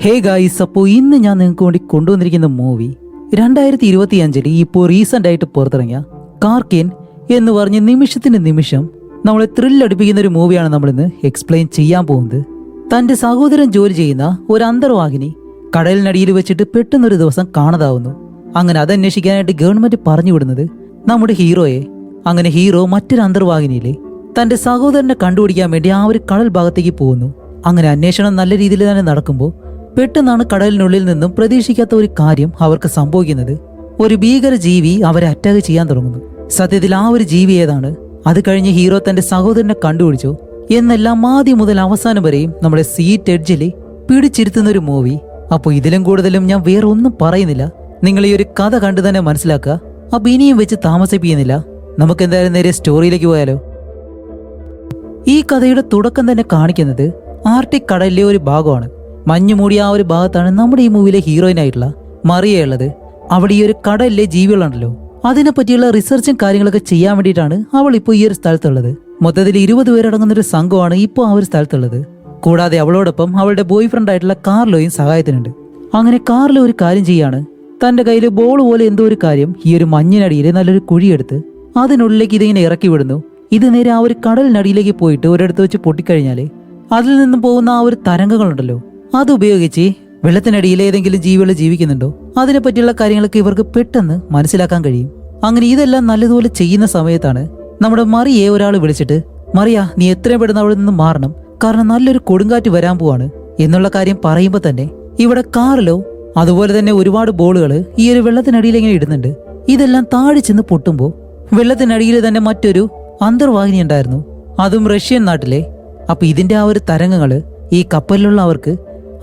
Hey guys, അപ്പോൾ ഇന്ന് ഞാൻ നിങ്ങൾക്ക് വേണ്ടി കൊണ്ടുവന്നിരിക്കുന്ന മൂവി 2025 ഇപ്പോൾ റീസെന്റ് ആയിട്ട് പുറത്തിറങ്ങിയ കാർക്കേൻ എന്ന് പറഞ്ഞ നിമിഷത്തിന്റെ നിമിഷം നമ്മളെ ത്രില്ലടിപ്പിക്കുന്ന ഒരു മൂവിയാണ് നമ്മളിന്ന് എക്സ്പ്ലെയിൻ ചെയ്യാൻ പോകുന്നത്. തന്റെ സഹോദരൻ ജോലി ചെയ്യുന്ന ഒരു അന്തർവാഹിനി കടലിനടിയിൽ വെച്ചിട്ട് പെട്ടെന്നൊരു ദിവസം കാണാതാവുന്നു. അങ്ങനെ അതന്വേഷിക്കാനായിട്ട് ഗവൺമെന്റ് പറഞ്ഞു വിടുന്നത് നമ്മുടെ ഹീറോയെ. അങ്ങനെ ഹീറോ മറ്റൊരു അന്തർവാഹിനിയിലെ തന്റെ സഹോദരനെ കണ്ടുപിടിക്കാൻ വേണ്ടി ആ ഒരു കടൽ ഭാഗത്തേക്ക് പോകുന്നു. അങ്ങനെ അന്വേഷണം നല്ല രീതിയിൽ തന്നെ നടക്കുമ്പോൾ പെട്ടെന്നാണ് കടലിനുള്ളിൽ നിന്നും പ്രതീക്ഷിക്കാത്ത ഒരു കാര്യം അവർക്ക് സംഭവിക്കുന്നത്. ഒരു ഭീകര ജീവി അവരെ അറ്റാക്ക് ചെയ്യാൻ തുടങ്ങുന്നു. സത്യത്തിൽ ആ ഒരു ജീവി ഏതാണ്, അത് കഴിഞ്ഞ് ഹീറോ തന്റെ സഹോദരനെ കണ്ടുപിടിച്ചോ എന്നെല്ലാം ആദ്യം മുതൽ അവസാനം വരെയും നമ്മുടെ സീറ്റ് എഡ്ജിൽ പിടിച്ചിരുത്തുന്ന ഒരു മൂവി. അപ്പോൾ ഇതിലും കൂടുതലും ഞാൻ വേറെ ഒന്നും പറയുന്നില്ല, നിങ്ങൾ ഈ ഒരു കഥ കണ്ടു തന്നെ മനസ്സിലാക്കുക. അപ്പൊ ഇനിയും വെച്ച് താമസിപ്പിക്കുന്നില്ല, നമുക്ക് എന്തായാലും നേരെ സ്റ്റോറിയിലേക്ക് പോയാലോ. ഈ കഥയുടെ തുടക്കം തന്നെ കാണിക്കുന്നത് ആർട്ടിക് കടലിലെ ഒരു ഭാഗമാണ്. മഞ്ഞു മൂടിയ ആ ഒരു ഭാഗത്താണ് നമ്മുടെ ഈ മൂവിയിലെ ഹീറോയിനായിട്ടുള്ള മറിയ ഉള്ളത്. അവിടെ ഈ ഒരു കടലിലെ ജീവികളുണ്ടല്ലോ, അതിനെ പറ്റിയുള്ള റിസർച്ചും കാര്യങ്ങളൊക്കെ ചെയ്യാൻ വേണ്ടിയിട്ടാണ് അവൾ ഇപ്പോൾ ഈ ഒരു സ്ഥലത്തുള്ളത്. മൊത്തത്തിൽ 20 പേരടങ്ങുന്ന ഒരു സംഘമാണ് ഇപ്പോൾ ആ ഒരു സ്ഥലത്തുള്ളത്. കൂടാതെ അവളോടൊപ്പം അവളുടെ ബോയ് ഫ്രണ്ട് ആയിട്ടുള്ള കാർലോയും സഹായത്തിനുണ്ട്. അങ്ങനെ കാർലോ ഒരു കാര്യം ചെയ്യാണ്, തന്റെ കയ്യിൽ ബോൾ പോലെ എന്തോ ഒരു കാര്യം ഈ ഒരു മഞ്ഞിനടിയിൽ നല്ലൊരു കുഴിയെടുത്ത് അതിനുള്ളിലേക്ക് ഇതിങ്ങനെ ഇറക്കി വിടുന്നു. ഇത് നേരെ ആ ഒരു കടലിനടിയിലേക്ക് പോയിട്ട് ഒരിടത്ത് വെച്ച് പൊട്ടിക്കഴിഞ്ഞാല് അതിൽ നിന്നും പോകുന്ന ആ ഒരു തരംഗങ്ങളുണ്ടല്ലോ, അതുപയോഗിച്ച് വെള്ളത്തിനടിയിൽ ഏതെങ്കിലും ജീവികൾ ജീവിക്കുന്നുണ്ടോ അതിനെ പറ്റിയുള്ള കാര്യങ്ങളൊക്കെ ഇവർക്ക് പെട്ടെന്ന് മനസ്സിലാക്കാൻ കഴിയും. അങ്ങനെ ഇതെല്ലാം നല്ലതുപോലെ ചെയ്യുന്ന സമയത്താണ് നമ്മുടെ മറിയെ ഒരാൾ വിളിച്ചിട്ട്, മറിയ നീ എത്രയും പെട്ടെന്ന് അവിടെ നിന്ന് മാറണം, കാരണം നല്ലൊരു കൊടുങ്കാറ്റ് വരാൻ പോവാണ് എന്നുള്ള കാര്യം പറയുമ്പോൾ തന്നെ ഇവിടെ കാറിലോ അതുപോലെ തന്നെ ഒരുപാട് ബോളുകൾ ഈ ഒരു വെള്ളത്തിനടിയിൽ ഇങ്ങനെ ഇടുന്നുണ്ട്. ഇതെല്ലാം താഴെ ചെന്ന് പൊട്ടുമ്പോൾ വെള്ളത്തിനടിയിൽ തന്നെ മറ്റൊരു അന്തർവാഹിനി ഉണ്ടായിരുന്നു, അതും റഷ്യൻ നാട്ടിലെ. അപ്പൊ ഇതിന്റെ ആ ഒരു തരംഗങ്ങള് ഈ കപ്പലിലുള്ള അവർക്ക്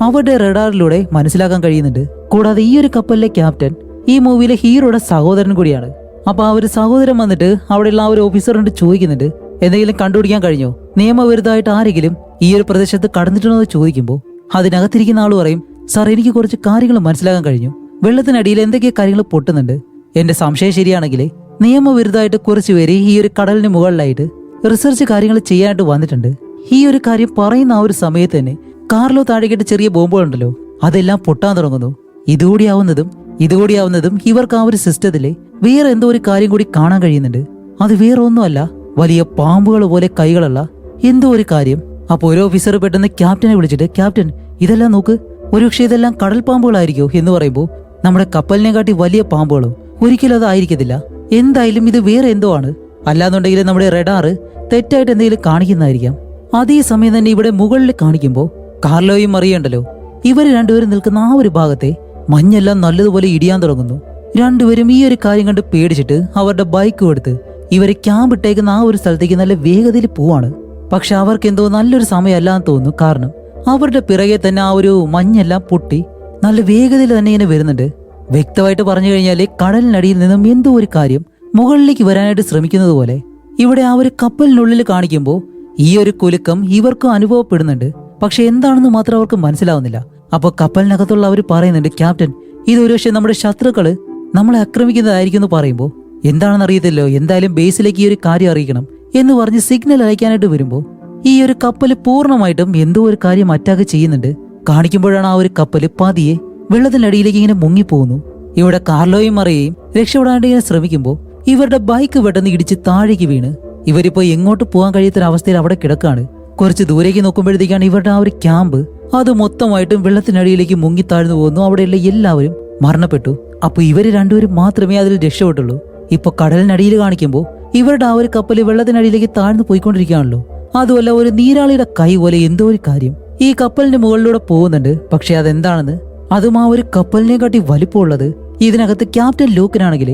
അവരുടെ റഡാറിലൂടെ മനസ്സിലാക്കാൻ കഴിയുന്നുണ്ട്. കൂടാതെ ഈ ഒരു കപ്പലിലെ ക്യാപ്റ്റൻ ഈ മൂവിയിലെ ഹീറോയുടെ സഹോദരൻ കൂടിയാണ്. അപ്പൊ ആ ഒരു സഹോദരൻ വന്നിട്ട് അവിടെയുള്ള ആ ഒരു ഓഫീസറിനോട് ചോദിക്കുന്നുണ്ട്, എന്തെങ്കിലും കണ്ടുപിടിക്കാൻ കഴിഞ്ഞോ, നിയമവിരുദ്ധമായിട്ട് ആരെങ്കിലും ഈ ഒരു പ്രദേശത്ത് കടന്നിട്ടുണ്ടോ എന്ന് ചോദിക്കുമ്പോൾ അതിനകത്തിരിക്കുന്ന ആൾ പറയും, സാർ എനിക്ക് കുറച്ച് കാര്യങ്ങൾ മനസ്സിലാക്കാൻ കഴിഞ്ഞു, വെള്ളത്തിനടിയിൽ എന്തൊക്കെയോ കാര്യങ്ങൾ പൊട്ടുന്നുണ്ട്. എന്റെ സംശയം ശരിയാണെങ്കിൽ നിയമവിരുദ്ധമായിട്ട് കുറച്ച് പേര് ഈ ഒരു കടലിന് മുകളിലായിട്ട് റിസർച്ച് കാര്യങ്ങൾ ചെയ്യാനായിട്ട് വന്നിട്ടുണ്ട്. ഈ ഒരു കാര്യം പറയുന്ന ആ ഒരു സമയത്ത് തന്നെ കാർലോ താഴേക്കിട്ട് ചെറിയ ബോംബുകളുണ്ടല്ലോ അതെല്ലാം പൊട്ടാൻ തുടങ്ങുന്നു. ഇതുകൂടിയാവുന്നതും ഇവർക്ക് ആ ഒരു സിസ്റ്റത്തിലെ വേറെ എന്തോ ഒരു കാര്യം കൂടി കാണാൻ കഴിയുന്നുണ്ട്. അത് വേറെ ഒന്നുമല്ല, വലിയ പാമ്പുകൾ പോലെ കൈകളുള്ള എന്തോ ഒരു കാര്യം. അപ്പൊ ഒരു ഓഫീസർ പെട്ടെന്ന് ക്യാപ്റ്റനെ വിളിച്ചിട്ട്, ക്യാപ്റ്റൻ ഇതെല്ലാം നോക്ക്, ഒരുപക്ഷെ ഇതെല്ലാം കടൽ പാമ്പുകളായിരിക്കോ എന്ന് പറയുമ്പോൾ നമ്മുടെ കപ്പലിനെ കാട്ടി വലിയ പാമ്പുകളോ, ഒരിക്കലും അതായിരിക്കത്തില്ല, എന്തായാലും ഇത് വേറെ എന്തോ ആണ്, അല്ലാന്നുണ്ടെങ്കിൽ നമ്മുടെ റഡാറ് തെറ്റായിട്ട് എന്തെങ്കിലും കാണിക്കുന്നതായിരിക്കാം. അതേ സമയം തന്നെ ഇവിടെ മുകളിൽ കാണിക്കുമ്പോൾ കാർലോയും മറിയുണ്ടല്ലോ, ഇവർ രണ്ടുപേരും നിൽക്കുന്ന ആ ഒരു ഭാഗത്തെ മഞ്ഞെല്ലാം നല്ലതുപോലെ ഇടിയാൻ തുടങ്ങുന്നു. രണ്ടുപേരും ഈ ഒരു കാര്യം കണ്ട് പേടിച്ചിട്ട് അവരുടെ ബൈക്കും എടുത്ത് ഇവരെ ക്യാമ്പ് ഇട്ടേക്കുന്ന ആ ഒരു സ്ഥലത്തേക്ക് നല്ല വേഗതയിൽ പോവാണ്. പക്ഷെ അവർക്ക് എന്തോ നല്ലൊരു സമയമല്ലാന്ന് തോന്നുന്നു, കാരണം അവരുടെ പിറകെ തന്നെ ആ ഒരു മഞ്ഞെല്ലാം പൊട്ടി നല്ല വേഗതയിൽ തന്നെ ഇങ്ങനെ വരുന്നുണ്ട്. വ്യക്തമായിട്ട് പറഞ്ഞു കഴിഞ്ഞാല് കടലിനടിയിൽ നിന്നും എന്തോ ഒരു കാര്യം മുകളിലേക്ക് വരാനായിട്ട് ശ്രമിക്കുന്നത് പോലെ ഇവിടെ ആ ഒരു കപ്പലിനുള്ളിൽ കാണിക്കുമ്പോൾ ഈ ഒരു കുലുക്കം ഇവർക്കും അനുഭവപ്പെടുന്നുണ്ട്. പക്ഷെ എന്താണെന്ന് മാത്രം അവർക്ക് മനസ്സിലാവുന്നില്ല. അപ്പൊ കപ്പലിനകത്തുള്ള അവർ പറയുന്നുണ്ട്, ക്യാപ്റ്റൻ ഇതൊരു പക്ഷെ നമ്മുടെ ശത്രുക്കള് നമ്മളെ ആക്രമിക്കുന്നതായിരിക്കും എന്ന് പറയുമ്പോൾ എന്താണെന്ന് അറിയത്തില്ലോ, എന്തായാലും ബേസിലേക്ക് ഈ ഒരു കാര്യം അറിയിക്കണം എന്ന് പറഞ്ഞ് സിഗ്നൽ അയക്കാനായിട്ട് വരുമ്പോൾ ഈ ഒരു കപ്പല് പൂർണ്ണമായിട്ടും എന്തോ ഒരു കാര്യം അറ്റാക്ക് ചെയ്യുന്നുണ്ട്. കാണിക്കുമ്പോഴാണ് ആ ഒരു കപ്പല് പതിയെ വെള്ളത്തിനടിയിലേക്ക് ഇങ്ങനെ മുങ്ങിപ്പോകുന്നു. ഇവിടെ കാർലോയും മറിയയും രക്ഷപ്പെടാനായിട്ട് ഇങ്ങനെ ശ്രമിക്കുമ്പോൾ ഇവരുടെ ബൈക്ക് പെട്ടെന്ന് ഇടിച്ച് താഴേക്ക് വീണ് ഇവരിപ്പോ എങ്ങോട്ട് പോകാൻ കഴിയാത്തൊരവസ്ഥയിൽ അവിടെ കിടക്കാണ്. കുറച്ച് ദൂരേക്ക് നോക്കുമ്പോഴത്തേക്കാണ് ഇവരുടെ ആ ഒരു ക്യാമ്പ് അത് മൊത്തമായിട്ടും വെള്ളത്തിനടിയിലേക്ക് മുങ്ങി താഴ്ന്നു പോകുന്നു. അവിടെയുള്ള എല്ലാവരും മരണപ്പെട്ടു. അപ്പൊ ഇവര് രണ്ടുപേരും മാത്രമേ അതിൽ രക്ഷപ്പെട്ടുള്ളൂ. ഇപ്പൊ കടലിനടിയിൽ കാണിക്കുമ്പോൾ ഇവരുടെ ആ ഒരു കപ്പല് വെള്ളത്തിനടിയിലേക്ക് താഴ്ന്നു പോയിക്കൊണ്ടിരിക്കുകയാണല്ലോ. അതുമല്ല ഒരു നീരാളിയുടെ കൈ പോലെ എന്തോ ഒരു കാര്യം ഈ കപ്പലിന്റെ മുകളിലൂടെ പോകുന്നുണ്ട്. പക്ഷെ അതെന്താണെന്ന്, അതും ആ ഒരു കപ്പലിനെ കാട്ടി വലിപ്പമുള്ളത് ഇതിനകത്ത് ക്യാപ്റ്റൻ ലൂക്കിനാണെങ്കിൽ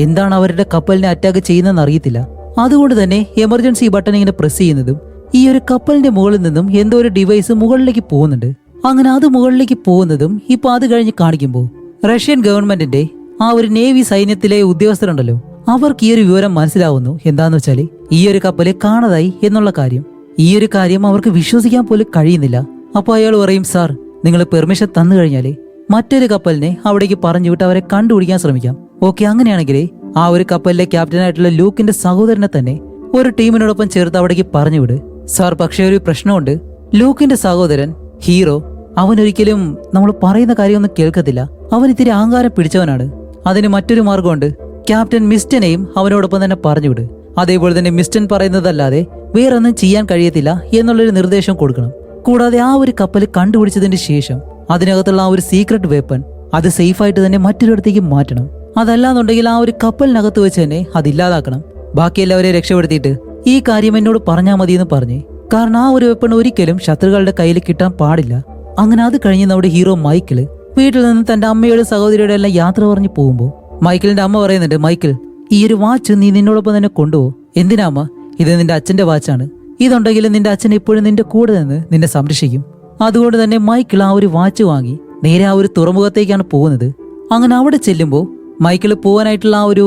എന്താണ് അവരുടെ കപ്പലിനെ അറ്റാക്ക് ചെയ്യുന്നതെന്ന് അറിയത്തില്ല. അതുകൊണ്ട് തന്നെ എമർജൻസി ബട്ടൺ ഇങ്ങനെ പ്രസ് ചെയ്യുന്നതും ഈ ഒരു കപ്പലിന്റെ മുകളിൽ നിന്നും എന്തോ ഒരു ഡിവൈസ് മുകളിലേക്ക് പോകുന്നുണ്ട്. അങ്ങനെ അത് മുകളിലേക്ക് പോകുന്നതും ഇപ്പൊ അത് കഴിഞ്ഞ് കാണിക്കുമ്പോൾ റഷ്യൻ ഗവൺമെന്റിന്റെ ആ ഒരു നേവി സൈന്യത്തിലെ ഉദ്യോഗസ്ഥരുണ്ടല്ലോ, അവർക്ക് ഈ ഒരു വിവരം മനസ്സിലാവുന്നു. എന്താന്ന് വെച്ചാല് ഈ ഒരു കപ്പല് കാണാതായി എന്നുള്ള കാര്യം. ഈ ഒരു കാര്യം അവർക്ക് വിശ്വസിക്കാൻ പോലും കഴിയുന്നില്ല. അപ്പൊ അയാൾ പറയും, സാർ നിങ്ങൾ പെർമിഷൻ തന്നു കഴിഞ്ഞാല് മറ്റൊരു കപ്പലിനെ അവിടേക്ക് പറഞ്ഞു വിട്ട് അവരെ കണ്ടുപിടിക്കാൻ ശ്രമിക്കാം. ഓക്കെ, അങ്ങനെയാണെങ്കിൽ ആ ഒരു കപ്പലിലെ ക്യാപ്റ്റനായിട്ടുള്ള ലൂക്കിന്റെ സഹോദരനെ തന്നെ ഒരു ടീമിനോടൊപ്പം ചേർത്ത് അവിടേക്ക് പറഞ്ഞു വിട്. സാർ പക്ഷേ ഒരു പ്രശ്നമുണ്ട്, ലൂക്കിന്റെ സഹോദരൻ ഹീറോ അവൻ ഒരിക്കലും നമ്മൾ പറയുന്ന കാര്യമൊന്നും കേൾക്കത്തില്ല. അവൻ ഇത്തിരി അഹങ്കാരം പിടിച്ചവനാണ്. അതിന് മറ്റൊരു മാർഗമുണ്ട്. ക്യാപ്റ്റൻ മിസ്റ്റനെയും അവനോടൊപ്പം തന്നെ പറഞ്ഞുവിട്. അതേപോലെ തന്നെ മിസ്റ്റൻ പറയുന്നതല്ലാതെ വേറൊന്നും ചെയ്യാൻ കഴിയത്തില്ല എന്നുള്ളൊരു നിർദ്ദേശം കൊടുക്കണം. കൂടാതെ ആ ഒരു കപ്പൽ കണ്ടുപിടിച്ചതിന് ശേഷം അതിനകത്തുള്ള ആ ഒരു സീക്രട്ട് വെപ്പൺ അത് സേഫായിട്ട് തന്നെ മറ്റൊരിടത്തേക്ക് മാറ്റണം. അതല്ലാന്നുണ്ടെങ്കിൽ ആ ഒരു കപ്പലിനകത്ത് വെച്ച് തന്നെ അതില്ലാതാക്കണം. ബാക്കി എല്ലാവരെയും രക്ഷപ്പെടുത്തിയിട്ട് ഈ കാര്യം എന്നോട് പറഞ്ഞാൽ മതി എന്ന് പറഞ്ഞേ. കാരണം ആ ഒരു വെപ്പൺ ഒരിക്കലും ശത്രുക്കളുടെ കയ്യിൽ കിട്ടാൻ പാടില്ല. അങ്ങനെ അത് കഴിഞ്ഞ് നമ്മുടെ ഹീറോ മൈക്കിള് വീട്ടിൽ നിന്ന് തന്റെ അമ്മയുടെ സഹോദരിയുടെ എല്ലാം യാത്ര പറഞ്ഞു പോകുമ്പോൾ മൈക്കിളിന്റെ അമ്മ പറയുന്നുണ്ട്, മൈക്കിൾ, ഈ ഒരു വാച്ച് നീ നിന്നോടൊപ്പം തന്നെ കൊണ്ടുപോ. എന്തിനാ അമ്മ? ഇത് നിന്റെ അച്ഛന്റെ വാച്ചാണ്. ഇതുണ്ടെങ്കിൽ നിന്റെ അച്ഛൻ എപ്പോഴും നിന്റെ കൂടെ നിന്ന് നിന്നെ സംരക്ഷിക്കും. അതുകൊണ്ട് തന്നെ മൈക്കിൾ ആ ഒരു വാച്ച് വാങ്ങി നേരെ ആ ഒരു തുറമുഖത്തേക്കാണ് പോകുന്നത്. അങ്ങനെ അവിടെ ചെല്ലുമ്പോൾ മൈക്കിൾ പോകാനായിട്ടുള്ള ആ ഒരു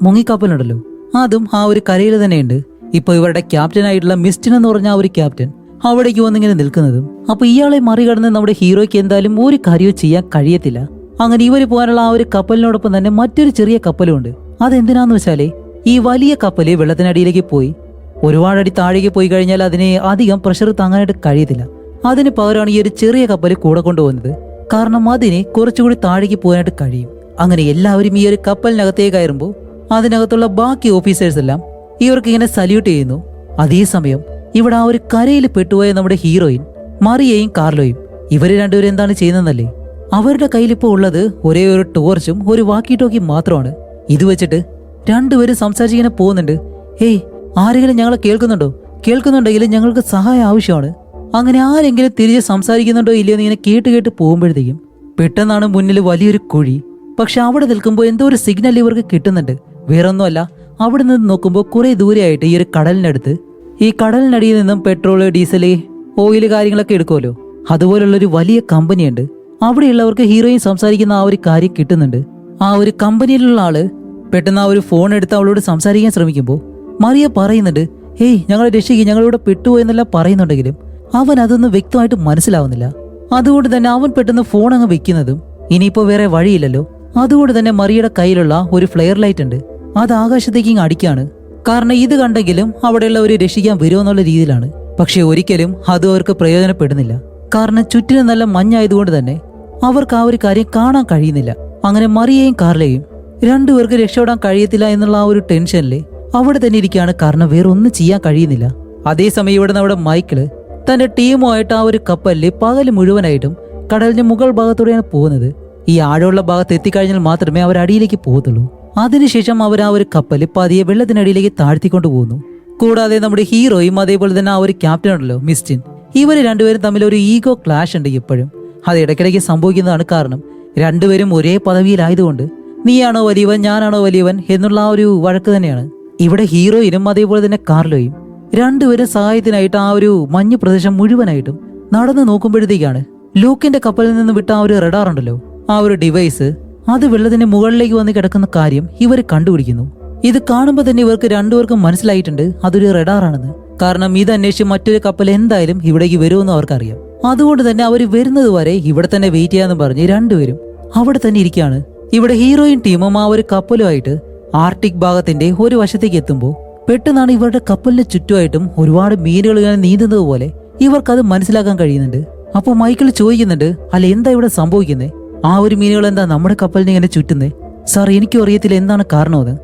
മുങ്ങിക്കപ്പലുണ്ടല്ലോ, അതും ആ ഒരു കരയിൽ തന്നെയുണ്ട്. ഇപ്പൊ ഇവരുടെ ക്യാപ്റ്റനായിട്ടുള്ള മിസ്റ്റൻ എന്ന് പറഞ്ഞ ആ ഒരു ക്യാപ്റ്റൻ അവിടേക്ക് വന്നിങ്ങനെ നിൽക്കുന്നതും. അപ്പൊ ഇയാളെ മറികടന്ന് നമ്മുടെ ഹീറോയ്ക്ക് എന്തായാലും ഒരു കാര്യവും ചെയ്യാൻ കഴിയത്തില്ല. അങ്ങനെ ഇവര് പോകാനുള്ള ആ ഒരു കപ്പലിനോടൊപ്പം തന്നെ മറ്റൊരു ചെറിയ കപ്പലുണ്ട്. അതെന്തിനാന്ന് വെച്ചാലേ ഈ വലിയ കപ്പല് വെള്ളത്തിനടിയിലേക്ക് പോയി ഒരുപാടടി താഴേക്ക് പോയി കഴിഞ്ഞാൽ അതിനെ അധികം പ്രഷർ താങ്ങാനായിട്ട് കഴിയത്തില്ല. അതിന് പകരമാണ് ഈ ഒരു ചെറിയ കപ്പല് കൂടെ കൊണ്ടുപോകുന്നത്. കാരണം അതിനെ കുറച്ചുകൂടി താഴേക്ക് പോകാനായിട്ട് കഴിയും. അങ്ങനെ എല്ലാവരും ഈ ഒരു കപ്പലിനകത്തേക്ക് കയറുമ്പോൾ അതിനകത്തുള്ള ബാക്കി ഓഫീസേഴ്സ് എല്ലാം ഇവർക്ക് ഇങ്ങനെ സല്യൂട്ട് ചെയ്യുന്നു. അതേസമയം ഇവിടെ ആ ഒരു കരയിൽ പെട്ടുപോയ നമ്മുടെ ഹീറോയിൻ മറിയയും കാർലോയും ഇവര് രണ്ടുപേരും എന്താണ് ചെയ്യുന്നതല്ലേ, അവരുടെ കയ്യിലിപ്പോൾ ഉള്ളത് ഒരേ ഒരു ടോർച്ചും ഒരു വാക്കി ടോക്കി മാത്രമാണ്. ഇത് വെച്ചിട്ട് രണ്ടുപേരും സംസാരിച്ചിങ്ങനെ പോകുന്നുണ്ട്. ഹേയ്, ആരെങ്കിലും ഞങ്ങളെ കേൾക്കുന്നുണ്ടോ? കേൾക്കുന്നുണ്ടെങ്കിൽ ഞങ്ങൾക്ക് സഹായം ആവശ്യമാണ്. അങ്ങനെ ആരെങ്കിലും തിരിച്ച് സംസാരിക്കുന്നുണ്ടോ ഇല്ലയോ എന്ന് ഇങ്ങനെ കേട്ട് പോകുമ്പോഴത്തേക്കും പെട്ടെന്നാണ് മുന്നിൽ വലിയൊരു കുഴി. പക്ഷെ അവിടെ നിൽക്കുമ്പോൾ എന്തോ ഒരു സിഗ്നൽ ഇവർക്ക് കിട്ടുന്നുണ്ട്. വേറൊന്നുമല്ല, അവിടെ നിന്ന് നോക്കുമ്പോൾ കുറെ ദൂരെയായിട്ട് ഈ ഒരു കടലിനടുത്ത്, ഈ കടലിനടിയിൽ നിന്നും പെട്രോള്, ഡീസല്, ഓയില് കാര്യങ്ങളൊക്കെ എടുക്കുമല്ലോ, അതുപോലുള്ളൊരു വലിയ കമ്പനിയുണ്ട്. അവിടെയുള്ളവർക്ക് ഹീറോയിൻ സംസാരിക്കുന്ന ആ ഒരു കാര്യം കിട്ടുന്നുണ്ട്. ആ ഒരു കമ്പനിയിലുള്ള ആള് പെട്ടെന്ന് ആ ഒരു ഫോൺ എടുത്ത് അവളോട് സംസാരിക്കാൻ ശ്രമിക്കുമ്പോൾ മറിയ പറയുന്നുണ്ട്, ഹേയ്, ഞങ്ങളെ രക്ഷിക്കുക, ഞങ്ങളിവിടെ പെട്ടുപോയെന്നെല്ലാം പറയുന്നുണ്ടെങ്കിലും അവൻ അതൊന്നും വ്യക്തമായിട്ട് മനസ്സിലാവുന്നില്ല. അതുകൊണ്ട് തന്നെ അവൻ പെട്ടെന്ന് ഫോൺ അങ്ങ് വെക്കുന്നതും ഇനിയിപ്പോ വേറെ വഴിയില്ലല്ലോ. അതുകൊണ്ട് തന്നെ മറിയയുടെ കയ്യിലുള്ള ഒരു ഫ്ലെയർ ലൈറ്റ് ഉണ്ട്, അത് ആകാശത്തേക്ക് ഇങ്ങ് അടിക്കാണ്. കാരണം ഇത് കണ്ടെങ്കിലും അവിടെയുള്ളവർ രക്ഷിക്കാൻ വരുമെന്നുള്ള രീതിയിലാണ്. പക്ഷെ ഒരിക്കലും അത് അവർക്ക് പ്രയോജനപ്പെടുന്നില്ല. കാരണം ചുറ്റിനും നല്ല മഞ്ഞായതുകൊണ്ട് തന്നെ അവർക്ക് ആ ഒരു കാര്യം കാണാൻ കഴിയുന്നില്ല. അങ്ങനെ മറിയയും കാർലയും രണ്ടുപേർക്ക് രക്ഷപ്പെടാൻ കഴിയത്തില്ല എന്നുള്ള ആ ഒരു ടെൻഷനിൽ അവിടെ തന്നെ ഇരിക്കുകയാണ്. കാരണം വേറെ ഒന്നും ചെയ്യാൻ കഴിയുന്നില്ല. അതേസമയം ഇവിടെ നമ്മുടെ മൈക്കിള് തന്റെ ടീമുമായിട്ട് ആ ഒരു കപ്പലിൽ പകല് മുഴുവനായിട്ടും കടലിന്റെ മുകൾ ഭാഗത്തൂടെയാണ് പോകുന്നത്. ഈ ആഴമുള്ള ഭാഗത്ത് എത്തിക്കഴിഞ്ഞാൽ മാത്രമേ അവർ അടിയിലേക്ക് പോകത്തുള്ളൂ. അതിനുശേഷം അവർ ആ ഒരു കപ്പൽ പതിയെ വെള്ളത്തിനടിയിലേക്ക് താഴ്ത്തിക്കൊണ്ടു പോകുന്നു. കൂടാതെ നമ്മുടെ ഹീറോയും അതേപോലെ തന്നെ ആ ഒരു ക്യാപ്റ്റൻ ഉണ്ടല്ലോ മിസ്റ്റിൻ, ഇവര് രണ്ടുപേരും തമ്മിൽ ഒരു ഈഗോ ക്ലാഷ് ഉണ്ട് എപ്പോഴും. അത് ഇടയ്ക്കിടയ്ക്ക് സംഭവിക്കുന്നതാണ്. കാരണം രണ്ടുപേരും ഒരേ പദവിയിലായതുകൊണ്ട് നീയാണോ വലിയവൻ ഞാനാണോ വലിയവൻ എന്നുള്ള ആ ഒരു വഴക്ക് തന്നെയാണ്. ഇവിടെ ഹീറോയിനും അതേപോലെ തന്നെ കാർലോയും രണ്ടുപേരും സഹായത്തിനായിട്ട് ആ ഒരു മഞ്ഞ് പ്രദേശം മുഴുവനായിട്ടും നടന്നു നോക്കുമ്പോഴത്തേക്കാണ് ലൂക്കിന്റെ കപ്പലിൽ നിന്ന് വിട്ട ആ ഒരു റഡാർ ഉണ്ടല്ലോ, ആ ഒരു ഡിവൈസ് അത് വെള്ളത്തിന്റെ മുകളിലേക്ക് വന്ന് കിടക്കുന്ന കാര്യം ഇവർ കണ്ടുപിടിക്കുന്നു. ഇത് കാണുമ്പോൾ തന്നെ ഇവർക്ക് രണ്ടുപേർക്കും മനസ്സിലായിട്ടുണ്ട് അതൊരു റഡാറാണെന്ന്. കാരണം ഇത് അന്വേഷിച്ച് മറ്റൊരു കപ്പൽ എന്തായാലും ഇവിടേക്ക് വരുമെന്ന് അവർക്കറിയാം. അതുകൊണ്ട് തന്നെ അവർ വരുന്നത് വരെ ഇവിടെ തന്നെ വെയിറ്റ് ചെയ്യാന്ന് പറഞ്ഞ് രണ്ടുപേരും അവിടെ തന്നെ ഇരിക്കുകയാണ്. ഇവിടെ ഹീറോയിൻ ടീമും ആ ഒരു കപ്പലുമായിട്ട് ആർട്ടിക് ഭാഗത്തിന്റെ ഒരു വശത്തേക്ക് എത്തുമ്പോൾ പെട്ടെന്നാണ് ഇവരുടെ കപ്പലിന് ചുറ്റുമായിട്ടും ഒരുപാട് മീനുകൾ ഇങ്ങനെ നീന്തുന്നത് പോലെ ഇവർക്കത് മനസ്സിലാക്കാൻ കഴിയുന്നുണ്ട്. അപ്പോൾ മൈക്കിൾ ചോദിക്കുന്നുണ്ട്, അല്ല എന്താ ഇവിടെ സംഭവിക്കുന്നേ? ആ ഒരു മീനുകൾ എന്താ നമ്മുടെ കപ്പലിനെ ഇങ്ങനെ ചുറ്റുന്നേ? സാർ, എനിക്കും അറിയത്തില്ല എന്താണ് കാരണമെന്ന്.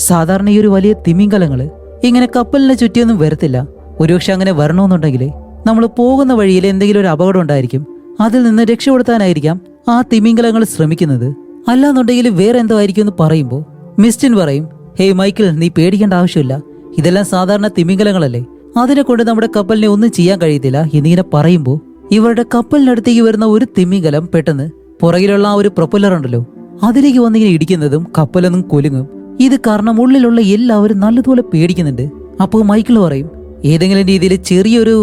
സാധാരണ ഈ ഒരു വലിയ തിമിംഗലങ്ങള് ഇങ്ങനെ കപ്പലിനെ ചുറ്റിയൊന്നും വരത്തില്ല. ഒരുപക്ഷെ അങ്ങനെ വരണമെന്നുണ്ടെങ്കിൽ നമ്മൾ പോകുന്ന വഴിയിൽ എന്തെങ്കിലും ഒരു അപകടം ഉണ്ടായിരിക്കും. അതിൽ നിന്ന് രക്ഷപ്പെടുത്താനായിരിക്കാം ആ തിമിംഗലങ്ങൾ ശ്രമിക്കുന്നത്. അല്ലാന്നുണ്ടെങ്കിൽ വേറെ എന്തോ ആയിരിക്കും എന്ന് പറയുമ്പോൾ മിസ്റ്റിൻ പറയും, ഹേയ് മൈക്കിൾ, നീ പേടിക്കേണ്ട ആവശ്യമില്ല. ഇതെല്ലാം സാധാരണ തിമിംഗലങ്ങളല്ലേ, അതിനെ കൊണ്ട് നമ്മുടെ കപ്പലിനെ ഒന്നും ചെയ്യാൻ കഴിയത്തില്ല എന്നിങ്ങനെ പറയുമ്പോൾ ഇവരുടെ കപ്പലിനടുത്തേക്ക് വരുന്ന ഒരു തിമിംഗലം പെട്ടെന്ന് പുറകിലുള്ള ആ ഒരു പ്രൊപ്പല്ലർ ഉണ്ടല്ലോ അതിലേക്ക് വന്നിങ്ങനെ ഇടിക്കുന്നതും കപ്പലൊന്നും കൊലുങ്ങും. ഇത് കാരണം ഉള്ളിലുള്ള എല്ലാവരും നല്ലതുപോലെ പേടിക്കുന്നുണ്ട്. അപ്പോൾ മൈക്കിൾ പറയും, ഏതെങ്കിലും രീതിയിൽ ചെറിയൊരു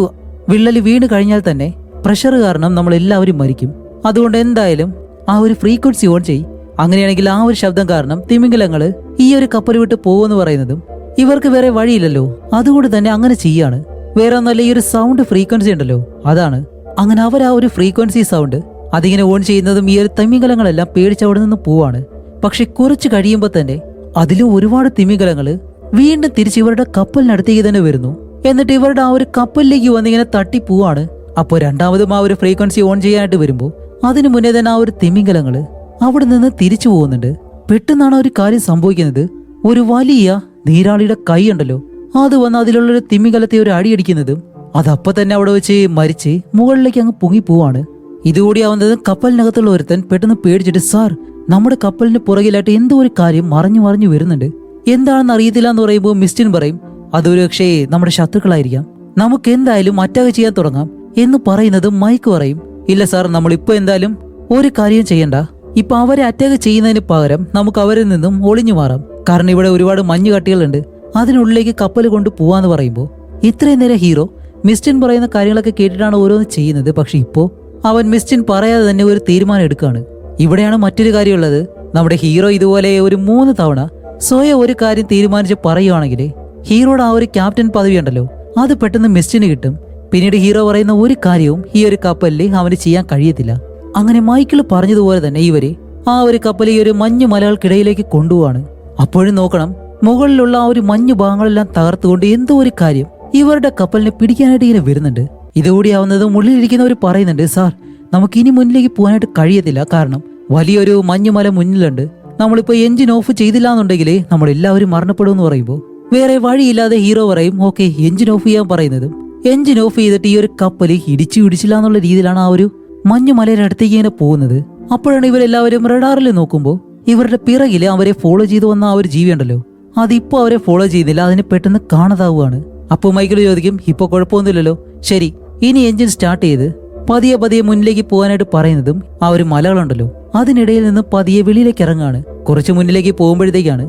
വിള്ളൽ വീണ് കഴിഞ്ഞാൽ തന്നെ പ്രഷർ കാരണം നമ്മൾ എല്ലാവരും മരിക്കും. അതുകൊണ്ട് എന്തായാലും ആ ഒരു ഫ്രീക്വൻസി ഓൺ ചെയ്യും. അങ്ങനെയാണെങ്കിൽ ആ ഒരു ശബ്ദം കാരണം തിമിംഗലങ്ങള് ഈ ഒരു കപ്പൽ വിട്ട് പോകുമെന്ന് പറയുന്നതും ഇവർക്ക് വേറെ വഴിയില്ലല്ലോ. അതുകൊണ്ട് തന്നെ അങ്ങനെ ചെയ്യാണ്. വേറെ ഒന്നല്ല, ഈ ഒരു സൗണ്ട് ഫ്രീക്വൻസി ഉണ്ടല്ലോ അതാണ്. അങ്ങനെ അവർ ആ ഒരു ഫ്രീക്വൻസി സൗണ്ട് അതിങ്ങനെ ഓൺ ചെയ്യുന്നതും ഈ ഒരു തിമിംഗലങ്ങളെല്ലാം പേടിച്ചവിടെ നിന്ന് പോവാണ്. പക്ഷെ കുറച്ച് കഴിയുമ്പോൾ തന്നെ അതിലും ഒരുപാട് തിമിംഗലങ്ങള് വീണ്ടും തിരിച്ച് ഇവരുടെ കപ്പലിനടുത്തേക്ക് തന്നെ വരുന്നു. എന്നിട്ട് ഇവരുടെ ആ ഒരു കപ്പലിലേക്ക് വന്നിങ്ങനെ തട്ടി പോവാണ്. അപ്പോൾ രണ്ടാമതും ആ ഒരു ഫ്രീക്വൻസി ഓൺ ചെയ്യാനായിട്ട് വരുമ്പോൾ അതിനു മുന്നേ തന്നെ ആ ഒരു തിമിംഗലങ്ങള് അവിടെ നിന്ന് തിരിച്ചു പോകുന്നുണ്ട്. പെട്ടെന്നാണ് ഒരു കാര്യം സംഭവിക്കുന്നത്. ഒരു വലിയ നീരാളിയുടെ കൈ ഉണ്ടല്ലോ, അത് വന്ന് അതിലുള്ളൊരു തിമിംഗലത്തെ ഒരു അടിയടിക്കുന്നതും അതപ്പം തന്നെ അവിടെ വെച്ച് മരിച്ച് മുകളിലേക്ക് അങ്ങ് പൊങ്ങി പോവാണ്. ഇതുകൂടി ആവുന്നതും കപ്പലിനകത്തുള്ള ഒരുത്തൻ പെട്ടെന്ന് പേടിച്ചിട്ട്, സാർ നമ്മുടെ കപ്പലിന് പുറകിലായിട്ട് എന്തോ ഒരു കാര്യം മറഞ്ഞു വരുന്നുണ്ട്, എന്താണെന്ന് അറിയത്തില്ല എന്ന് പറയുമ്പോൾ മിസ്റ്റിൻ പറയും, അതൊരു പക്ഷേ നമ്മുടെ ശത്രുക്കളായിരിക്കാം, നമുക്ക് എന്തായാലും അറ്റാക്ക് ചെയ്യാൻ തുടങ്ങാം എന്ന് പറയുന്നത് മൈക്ക് പറയും, ഇല്ല സാർ നമ്മളിപ്പോ എന്തായാലും ഒരു കാര്യം ചെയ്യണ്ട, ഇപ്പൊ അവരെ അറ്റാക്ക് ചെയ്യുന്നതിന് പകരം നമുക്ക് അവരിൽ നിന്നും ഒളിഞ്ഞു മാറാം, കാരണം ഇവിടെ ഒരുപാട് മഞ്ഞ് കട്ടികളുണ്ട്, അതിനുള്ളിലേക്ക് കപ്പൽ കൊണ്ട് പോവാന്ന് പറയുമ്പോൾ ഇത്രയും നേരം ഹീറോ മിസ്റ്റിൻ പറയുന്ന കാര്യങ്ങളൊക്കെ കേട്ടിട്ടാണ് ഓരോന്ന് ചെയ്യുന്നത്. പക്ഷെ ഇപ്പോ അവൻ മിസ്റ്റിൻ പറയാതെ തന്നെ ഒരു തീരുമാനം എടുക്കുകയാണ്. ഇവിടെയാണ് മറ്റൊരു കാര്യമുള്ളത്. നമ്മുടെ ഹീറോ ഇതുപോലെ ഒരു 3 തവണ സ്വയം ഒരു കാര്യം തീരുമാനിച്ച് പറയുവാണെങ്കിൽ ഹീറോയുടെ ആ ഒരു ക്യാപ്റ്റൻ പദവി ഉണ്ടല്ലോ, അത് പെട്ടെന്ന് മിസ്റ്റിന് കിട്ടും. പിന്നീട് ഹീറോ പറയുന്ന ഒരു കാര്യവും ഈ ഒരു കപ്പലിൽ അവന് ചെയ്യാൻ കഴിയത്തില്ല. അങ്ങനെ മൈക്കിൾ പറഞ്ഞതുപോലെ തന്നെ ഇവര് ആ ഒരു കപ്പൽ ഈ ഒരു മഞ്ഞു മലകൾക്കിടയിലേക്ക് കൊണ്ടുപോവാണ്. അപ്പോഴും നോക്കണം, മുകളിലുള്ള ആ ഒരു മഞ്ഞു ഭാഗങ്ങളെല്ലാം തകർത്തുകൊണ്ട് എന്തോ ഒരു കാര്യം ഇവരുടെ കപ്പലിനെ പിടിക്കാനായിട്ട് ഇങ്ങനെ വരുന്നുണ്ട്. ഇതുകൂടിയാവുന്നതും ഉള്ളിലിരിക്കുന്നവർ പറയുന്നുണ്ട്, സാർ നമുക്ക് ഇനി മുന്നിലേക്ക് പോകാനായിട്ട് കഴിയത്തില്ല, കാരണം വലിയൊരു മഞ്ഞുമല മുന്നിലുണ്ട്, നമ്മളിപ്പോ എഞ്ചിൻ ഓഫ് ചെയ്തില്ല എന്നുണ്ടെങ്കിൽ നമ്മളെല്ലാവരും മരണപ്പെടുമെന്ന് പറയുമ്പോൾ വേറെ വഴിയില്ലാതെ ഹീറോ പറയും, ഓക്കെ എഞ്ചിൻ ഓഫ് ചെയ്യാൻ പറയുന്നതും എഞ്ചിൻ ഓഫ് ചെയ്തിട്ട് ഈ ഒരു കപ്പൽ ഇടിച്ചില്ല എന്നുള്ള രീതിയിലാണ് ആ ഒരു മഞ്ഞുമലയുടെ അടുത്തേക്ക് ഇങ്ങനെ പോകുന്നത്. അപ്പോഴാണ് ഇവരെല്ലാവരും റഡാറിൽ നോക്കുമ്പോൾ ഇവരുടെ പിറകില് അവരെ ഫോളോ ചെയ്തു വന്ന ആ ഒരു ജീവി ഉണ്ടല്ലോ, അതിപ്പോ അവരെ ഫോളോ ചെയ്യുന്നില്ല, അതിന് പെട്ടെന്ന് കാണാതാവുകയാണ്. അപ്പൊ മൈക്കിൾ ചോദിക്കും, ഇപ്പൊ കുഴപ്പമൊന്നുമില്ലല്ലോ, ശരി ഇനി എഞ്ചിൻ സ്റ്റാർട്ട് ചെയ്ത് പതിയെ മുന്നിലേക്ക് പോകാനായിട്ട് പറയുന്നതും ആ ഒരു മലകളുണ്ടല്ലോ അതിനിടയിൽ നിന്ന് പതിയെ വെളിയിലേക്ക് ഇറങ്ങാണ്. കുറച്ച് മുന്നിലേക്ക് പോകുമ്പോഴത്തേക്കാണ്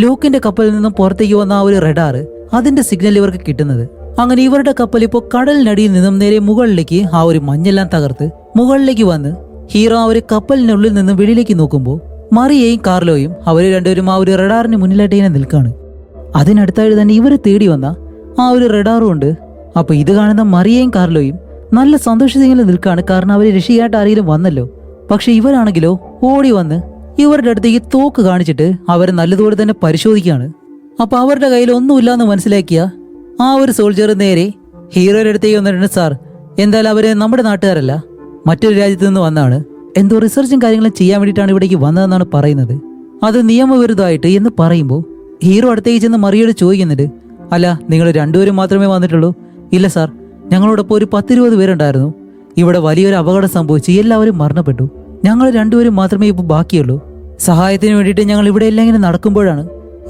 ലൂക്കിന്റെ കപ്പലിൽ നിന്നും പുറത്തേക്ക് വന്ന ആ ഒരു റഡാറ് അതിന്റെ സിഗ്നൽ ഇവർക്ക് കിട്ടുന്നത്. അങ്ങനെ ഇവരുടെ കപ്പൽ ഇപ്പോൾ കടലിനടിയിൽ നിന്നും നേരെ മുകളിലേക്ക് ആ ഒരു മഞ്ഞെല്ലാം തകർത്ത് മുകളിലേക്ക് വന്ന് ഹീറോ ആ ഒരു കപ്പലിനുള്ളിൽ നിന്നും വെളിയിലേക്ക് നോക്കുമ്പോൾ മറിയയും കാർലോയും അവര് രണ്ടുപേരും ആ ഒരു റഡാറിന് മുന്നിലായിട്ട് ഇങ്ങനെ നിൽക്കാണ്. അതിനടുത്തായിട്ട് തന്നെ ഇവരെ തേടി വന്ന ആ ഒരു റഡാറും ഉണ്ട്. അപ്പൊ ഇത് കാണുന്ന മറിയയും കാർലോയും നല്ല സന്തോഷത്തിങ്ങനെ നിൽക്കാണ്, കാരണം അവര് രക്ഷിക്കാനായിട്ട് ആരെങ്കിലും വന്നല്ലോ. പക്ഷെ ഇവരാണെങ്കിലോ ഓടി വന്ന് ഇവരുടെ അടുത്തേക്ക് തോക്ക് കാണിച്ചിട്ട് അവരെ നല്ലതുപോലെ തന്നെ പരിശോധിക്കുകയാണ്. അപ്പൊ അവരുടെ കയ്യിൽ ഒന്നുമില്ലാന്ന് മനസ്സിലാക്കിയ ആ ഒരു സോൾജർ നേരെ ഹീറോയുടെ അടുത്തേക്ക് വന്നിട്ടുണ്ട്, സാർ എന്തായാലും അവര് നമ്മുടെ നാട്ടുകാരല്ല, മറ്റൊരു രാജ്യത്ത് നിന്ന് വന്നാണ്, എന്തോ റിസർച്ചും കാര്യങ്ങളും ചെയ്യാൻ വേണ്ടിയിട്ടാണ് ഇവിടേക്ക് വന്നതെന്നാണ് പറയുന്നത്, അത് നിയമവിരുദ്ധമായിട്ട് എന്ന് പറയുമ്പോൾ ഹീറോ അടുത്തേക്ക് ചെന്ന് മറിയോട് ചോദിക്കുന്നുണ്ട്, അല്ല നിങ്ങൾ രണ്ടുപേരും മാത്രമേ വന്നിട്ടുള്ളൂ? ഇല്ല സാർ, ഞങ്ങളോടൊപ്പം ഒരു 10-20 പേരുണ്ടായിരുന്നു, ഇവിടെ വലിയൊരു അപകടം സംഭവിച്ച് എല്ലാവരും മരണപ്പെട്ടു, ഞങ്ങൾ രണ്ടുപേരും മാത്രമേ ഇപ്പോൾ ബാക്കിയുള്ളൂ, സഹായത്തിന് വേണ്ടിയിട്ട് ഞങ്ങൾ ഇവിടെ എല്ലാം ഇങ്ങനെ നടക്കുമ്പോഴാണ്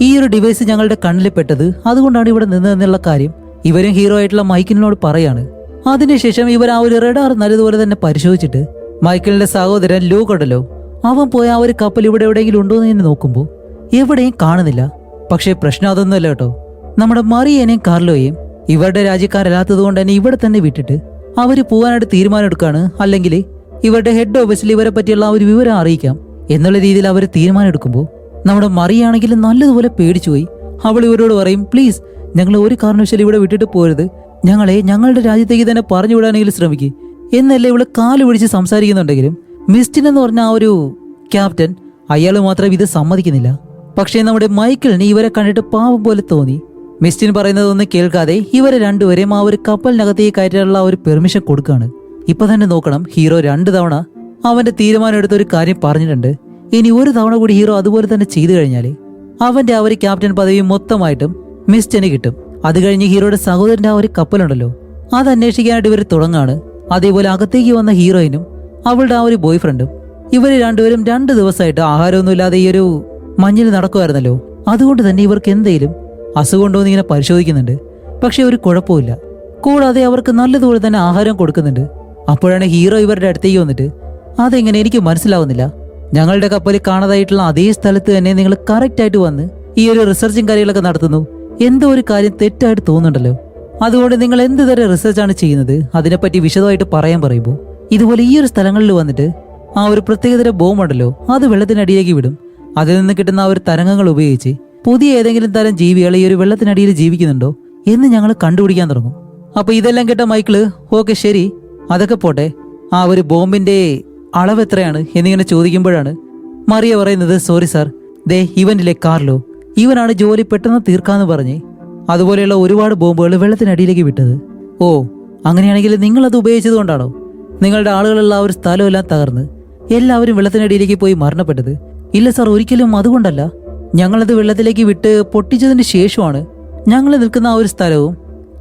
ഈ ഒരു ഡിവൈസ് ഞങ്ങളുടെ കണ്ണിൽ പെട്ടത്, അതുകൊണ്ടാണ് ഇവിടെ നിന്നതെന്നുള്ള കാര്യം ഇവരും ഹീറോ ആയിട്ടുള്ള മൈക്കിളിനോട് പറയാണ്. അതിനുശേഷം ഇവർ ആ ഒരു റഡാർ നല്ലതുപോലെ തന്നെ പരിശോധിച്ചിട്ട് മൈക്കിളിന്റെ സഹോദരൻ ലൂക്ക് ഉണ്ടല്ലോ, അവൻ പോയ ആ ഒരു കപ്പൽ ഇവിടെ എവിടെയെങ്കിലും ഉണ്ടോ എന്ന് നോക്കുമ്പോൾ എവിടെയും കാണുന്നില്ല. പക്ഷേ പ്രശ്നം അതൊന്നുമല്ല കേട്ടോ, നമ്മുടെ മറിയേനെയും കാർലോയെയും ഇവരുടെ രാജ്യക്കാരല്ലാത്തത് കൊണ്ട് തന്നെ ഇവിടെ തന്നെ വിട്ടിട്ട് അവര് പോകാനായിട്ട് തീരുമാനം എടുക്കാണ്, അല്ലെങ്കിൽ ഇവരുടെ ഹെഡ് ഓഫീസിൽ ഇവരെ പറ്റിയുള്ള ആ ഒരു വിവരം അറിയിക്കാം എന്നുള്ള രീതിയിൽ അവർ തീരുമാനം എടുക്കുമ്പോൾ നമ്മുടെ മറിയാണെങ്കിൽ നല്ലതുപോലെ പേടിച്ചുപോയി. അവൾ ഇവരോട് പറയും, പ്ലീസ് ഞങ്ങൾ ഒരു കാരണവശാലും ഇവിടെ വിട്ടിട്ട് പോരുത്, ഞങ്ങളെ ഞങ്ങളുടെ രാജ്യത്തേക്ക് തന്നെ പറഞ്ഞു വിടാനെങ്കിലും ശ്രമിക്കുക എന്നല്ലേ ഇവള് കാല് പിടിച്ച് സംസാരിക്കുന്നുണ്ടെങ്കിലും മിസ്റ്റിൻ എന്ന് പറഞ്ഞ ആ ഒരു ക്യാപ്റ്റൻ അയാൾ മാത്രം ഇത് സമ്മതിക്കുന്നില്ല. പക്ഷേ നമ്മുടെ മൈക്കിളിന് ഇവരെ കണ്ടിട്ട് പാവം പോലെ തോന്നി. മിസ്റ്റിൻ പറയുന്നതൊന്നും കേൾക്കാതെ ഇവരെ രണ്ടുപേരെയും ആ ഒരു കപ്പലിനകത്തേക്ക് കയറ്റാനുള്ള ഒരു പെർമിഷൻ കൊടുക്കുകയാണ്. ഇപ്പൊ തന്നെ നോക്കണം, ഹീറോ 2 തവണ അവന്റെ തീരുമാനം എടുത്ത ഒരു കാര്യം പറഞ്ഞിട്ടുണ്ട്. ഇനി ഒരു തവണ കൂടി ഹീറോ അതുപോലെ തന്നെ ചെയ്തു കഴിഞ്ഞാല് അവന്റെ ആ ഒരു ക്യാപ്റ്റൻ പദവി മൊത്തമായിട്ടും മിസ്റ്റിന് കിട്ടും. അത് കഴിഞ്ഞ് ഹീറോയുടെ സഹോദരന്റെ ആ ഒരു കപ്പലുണ്ടല്ലോ അത് അന്വേഷിക്കാനായിട്ട് ഇവർ തുടങ്ങാണ്. അതേപോലെ അകത്തേക്ക് വന്ന ഹീറോയിനും അവളുടെ ആ ഒരു ബോയ് ഫ്രണ്ടും ഇവര് രണ്ടുപേരും 2 ദിവസമായിട്ട് ആഹാരമൊന്നുമില്ലാതെ ഈ ഒരു മഞ്ഞിൽ നടക്കുമായിരുന്നല്ലോ, അതുകൊണ്ട് തന്നെ ഇവർക്ക് എന്തെങ്കിലും അസുഖമുണ്ടോ എന്ന് ഇങ്ങനെ പരിശോധിക്കുന്നുണ്ട്. പക്ഷെ ഒരു കുഴപ്പമില്ല, കൂടാതെ അവർക്ക് നല്ലതുപോലെ തന്നെ ആഹാരം കൊടുക്കുന്നുണ്ട്. അപ്പോഴാണ് ഹീറോ ഇവരുടെ അടുത്തേക്ക് വന്നിട്ട്, അതെങ്ങനെ എനിക്ക് മനസ്സിലാവുന്നില്ല, ഞങ്ങളുടെ കപ്പലിൽ കാണാതായിട്ടുള്ള അതേ സ്ഥലത്ത് തന്നെ നിങ്ങൾ കറക്റ്റ് ആയിട്ട് വന്ന് ഈ ഒരു റിസർച്ചും കാര്യങ്ങളൊക്കെ നടത്തുന്നു, എന്തോ ഒരു കാര്യം തെറ്റായിട്ട് തോന്നുന്നുണ്ടല്ലോ, അതുകൊണ്ട് നിങ്ങൾ എന്ത് തരം റിസർച്ചാണ് ചെയ്യുന്നത് അതിനെപ്പറ്റി വിശദമായിട്ട് പറയാൻ പറയുമ്പോൾ ഇതുപോലെ ഈ ഒരു സ്ഥലങ്ങളിൽ വന്നിട്ട് ആ ഒരു പ്രത്യേകതര ബോംബുണ്ടല്ലോ അത് വെള്ളത്തിനടിയിലേക്ക് വിടും. അതിൽ നിന്ന് കിട്ടുന്ന ആ ഒരു തരംഗങ്ങൾ ഉപയോഗിച്ച് പുതിയ ഏതെങ്കിലും തരം ജീവികൾ ഈ ഒരു വെള്ളത്തിനടിയിൽ ജീവിക്കുന്നുണ്ടോ എന്ന് ഞങ്ങൾ കണ്ടുപിടിക്കാൻ തുടങ്ങും. അപ്പൊ ഇതെല്ലാം കേട്ട മൈക്കിള്, ഓക്കെ ശരി അതൊക്കെ പോട്ടെ, ആ ഒരു ബോംബിന്റെ അളവ് എത്രയാണ് എന്നിങ്ങനെ ചോദിക്കുമ്പോഴാണ് മറിയ പറയുന്നത്, സോറി സാർ, ദേ ഇവനിലെ കാർലോ, ഇവനാണ് ജോലി പെട്ടെന്ന് തീർക്കാന്ന് പറഞ്ഞ് അതുപോലെയുള്ള ഒരുപാട് ബോംബുകൾ വെള്ളത്തിനടിയിലേക്ക് വിട്ടത്. ഓ അങ്ങനെയാണെങ്കിൽ നിങ്ങളത് ഉപയോഗിച്ചത് കൊണ്ടാണോ നിങ്ങളുടെ ആളുകളുള്ള ആ ഒരു സ്ഥലമെല്ലാം തകർന്ന് എല്ലാവരും വെള്ളത്തിനടിയിലേക്ക് പോയി മരണപ്പെട്ടത്? ഇല്ല സാർ, ഒരിക്കലും അതുകൊണ്ടല്ല. ഞങ്ങളത് വെള്ളത്തിലേക്ക് വിട്ട് പൊട്ടിച്ചതിന് ശേഷമാണ് ഞങ്ങൾ നിൽക്കുന്ന ആ ഒരു സ്ഥലവും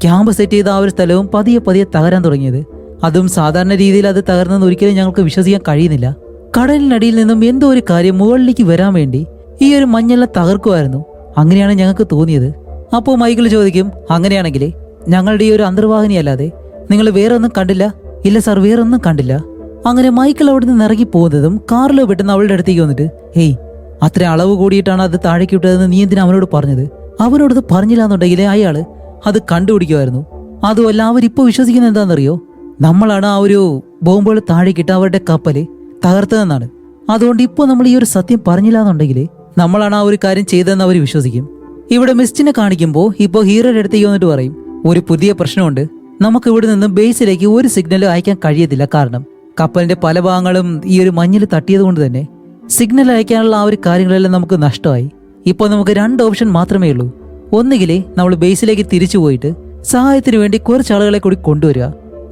ക്യാമ്പ് സെറ്റ് ചെയ്ത ആ ഒരു സ്ഥലവും പതിയെ പതിയെ തകരാൻ തുടങ്ങിയത്. അതും സാധാരണ രീതിയിൽ അത് തകർന്നെന്ന് ഒരിക്കലും ഞങ്ങൾക്ക് വിശ്വസിക്കാൻ കഴിയുന്നില്ല. കടലിനടിയിൽ നിന്നും എന്തോ ഒരു കാര്യം മുകളിലേക്ക് വരാൻ വേണ്ടി ഈ ഒരു മഞ്ഞെല്ലാം തകർക്കുമായിരുന്നു. അങ്ങനെയാണ് ഞങ്ങൾക്ക് തോന്നിയത്. അപ്പോൾ മൈക്കിൾ ചോദിക്കും, അങ്ങനെയാണെങ്കിൽ ഞങ്ങളുടെ ഈ ഒരു അന്തർവാഹിനിയല്ലാതെ നിങ്ങൾ വേറെ ഒന്നും കണ്ടില്ല? ഇല്ല സാർ, വേറെ ഒന്നും കണ്ടില്ല. അങ്ങനെ മൈക്കിൾ അവിടെ നിന്ന് ഇറങ്ങി പോകുന്നതും കാറിലോ പെട്ടെന്ന് അവളുടെ അടുത്തേക്ക് വന്നിട്ട്, ഹേയ്, അത്ര അളവ് കൂടിയിട്ടാണ് അത് താഴേക്ക് വിട്ടതെന്ന് നീ എന്തിനാ അവനോട് പറഞ്ഞത്? അവനോടത് പറഞ്ഞില്ല എന്നുണ്ടെങ്കിൽ അയാള് അത് കണ്ടുപിടിക്കുമായിരുന്നു. അതുമല്ല, അവരിപ്പോ വിശ്വസിക്കുന്നത് എന്താണെന്നറിയോ? നമ്മളാണ് ആ ഒരു ബോംബുകൾ താഴേക്കിട്ട് അവരുടെ കപ്പല് തകർത്തതെന്നാണ്. അതുകൊണ്ട് ഇപ്പോൾ നമ്മൾ ഈ ഒരു സത്യം പറഞ്ഞില്ല എന്നുണ്ടെങ്കിൽ നമ്മളാണ് ആ ഒരു കാര്യം ചെയ്തതെന്ന് അവർ വിശ്വസിക്കും. ഇവിടെ മിസ്റ്റിനെ കാണിക്കുമ്പോൾ ഇപ്പോൾ ഹീറോയുടെ അടുത്തേക്ക് വന്നിട്ട് പറയും, ഒരു പുതിയ പ്രശ്നമുണ്ട്. നമുക്ക് ഇവിടെ നിന്ന് ബേസിലേക്ക് ഒരു സിഗ്നൽ അയക്കാൻ കഴിയത്തില്ല. കാരണം കപ്പലിന്റെ പല ഭാഗങ്ങളും ഈ ഒരു മഞ്ഞിൽ തട്ടിയത് കൊണ്ട് തന്നെ സിഗ്നൽ അയക്കാനുള്ള ആ ഒരു കാര്യങ്ങളെല്ലാം നമുക്ക് നഷ്ടമായി. ഇപ്പോൾ നമുക്ക് 2 ഓപ്ഷൻ മാത്രമേ ഉള്ളൂ. ഒന്നുകിൽ നമ്മൾ ബേസിലേക്ക് തിരിച്ചു പോയിട്ട് സഹായത്തിന് വേണ്ടി കുറച്ച് ആളുകളെ കൂടി കൊണ്ടുവരിക,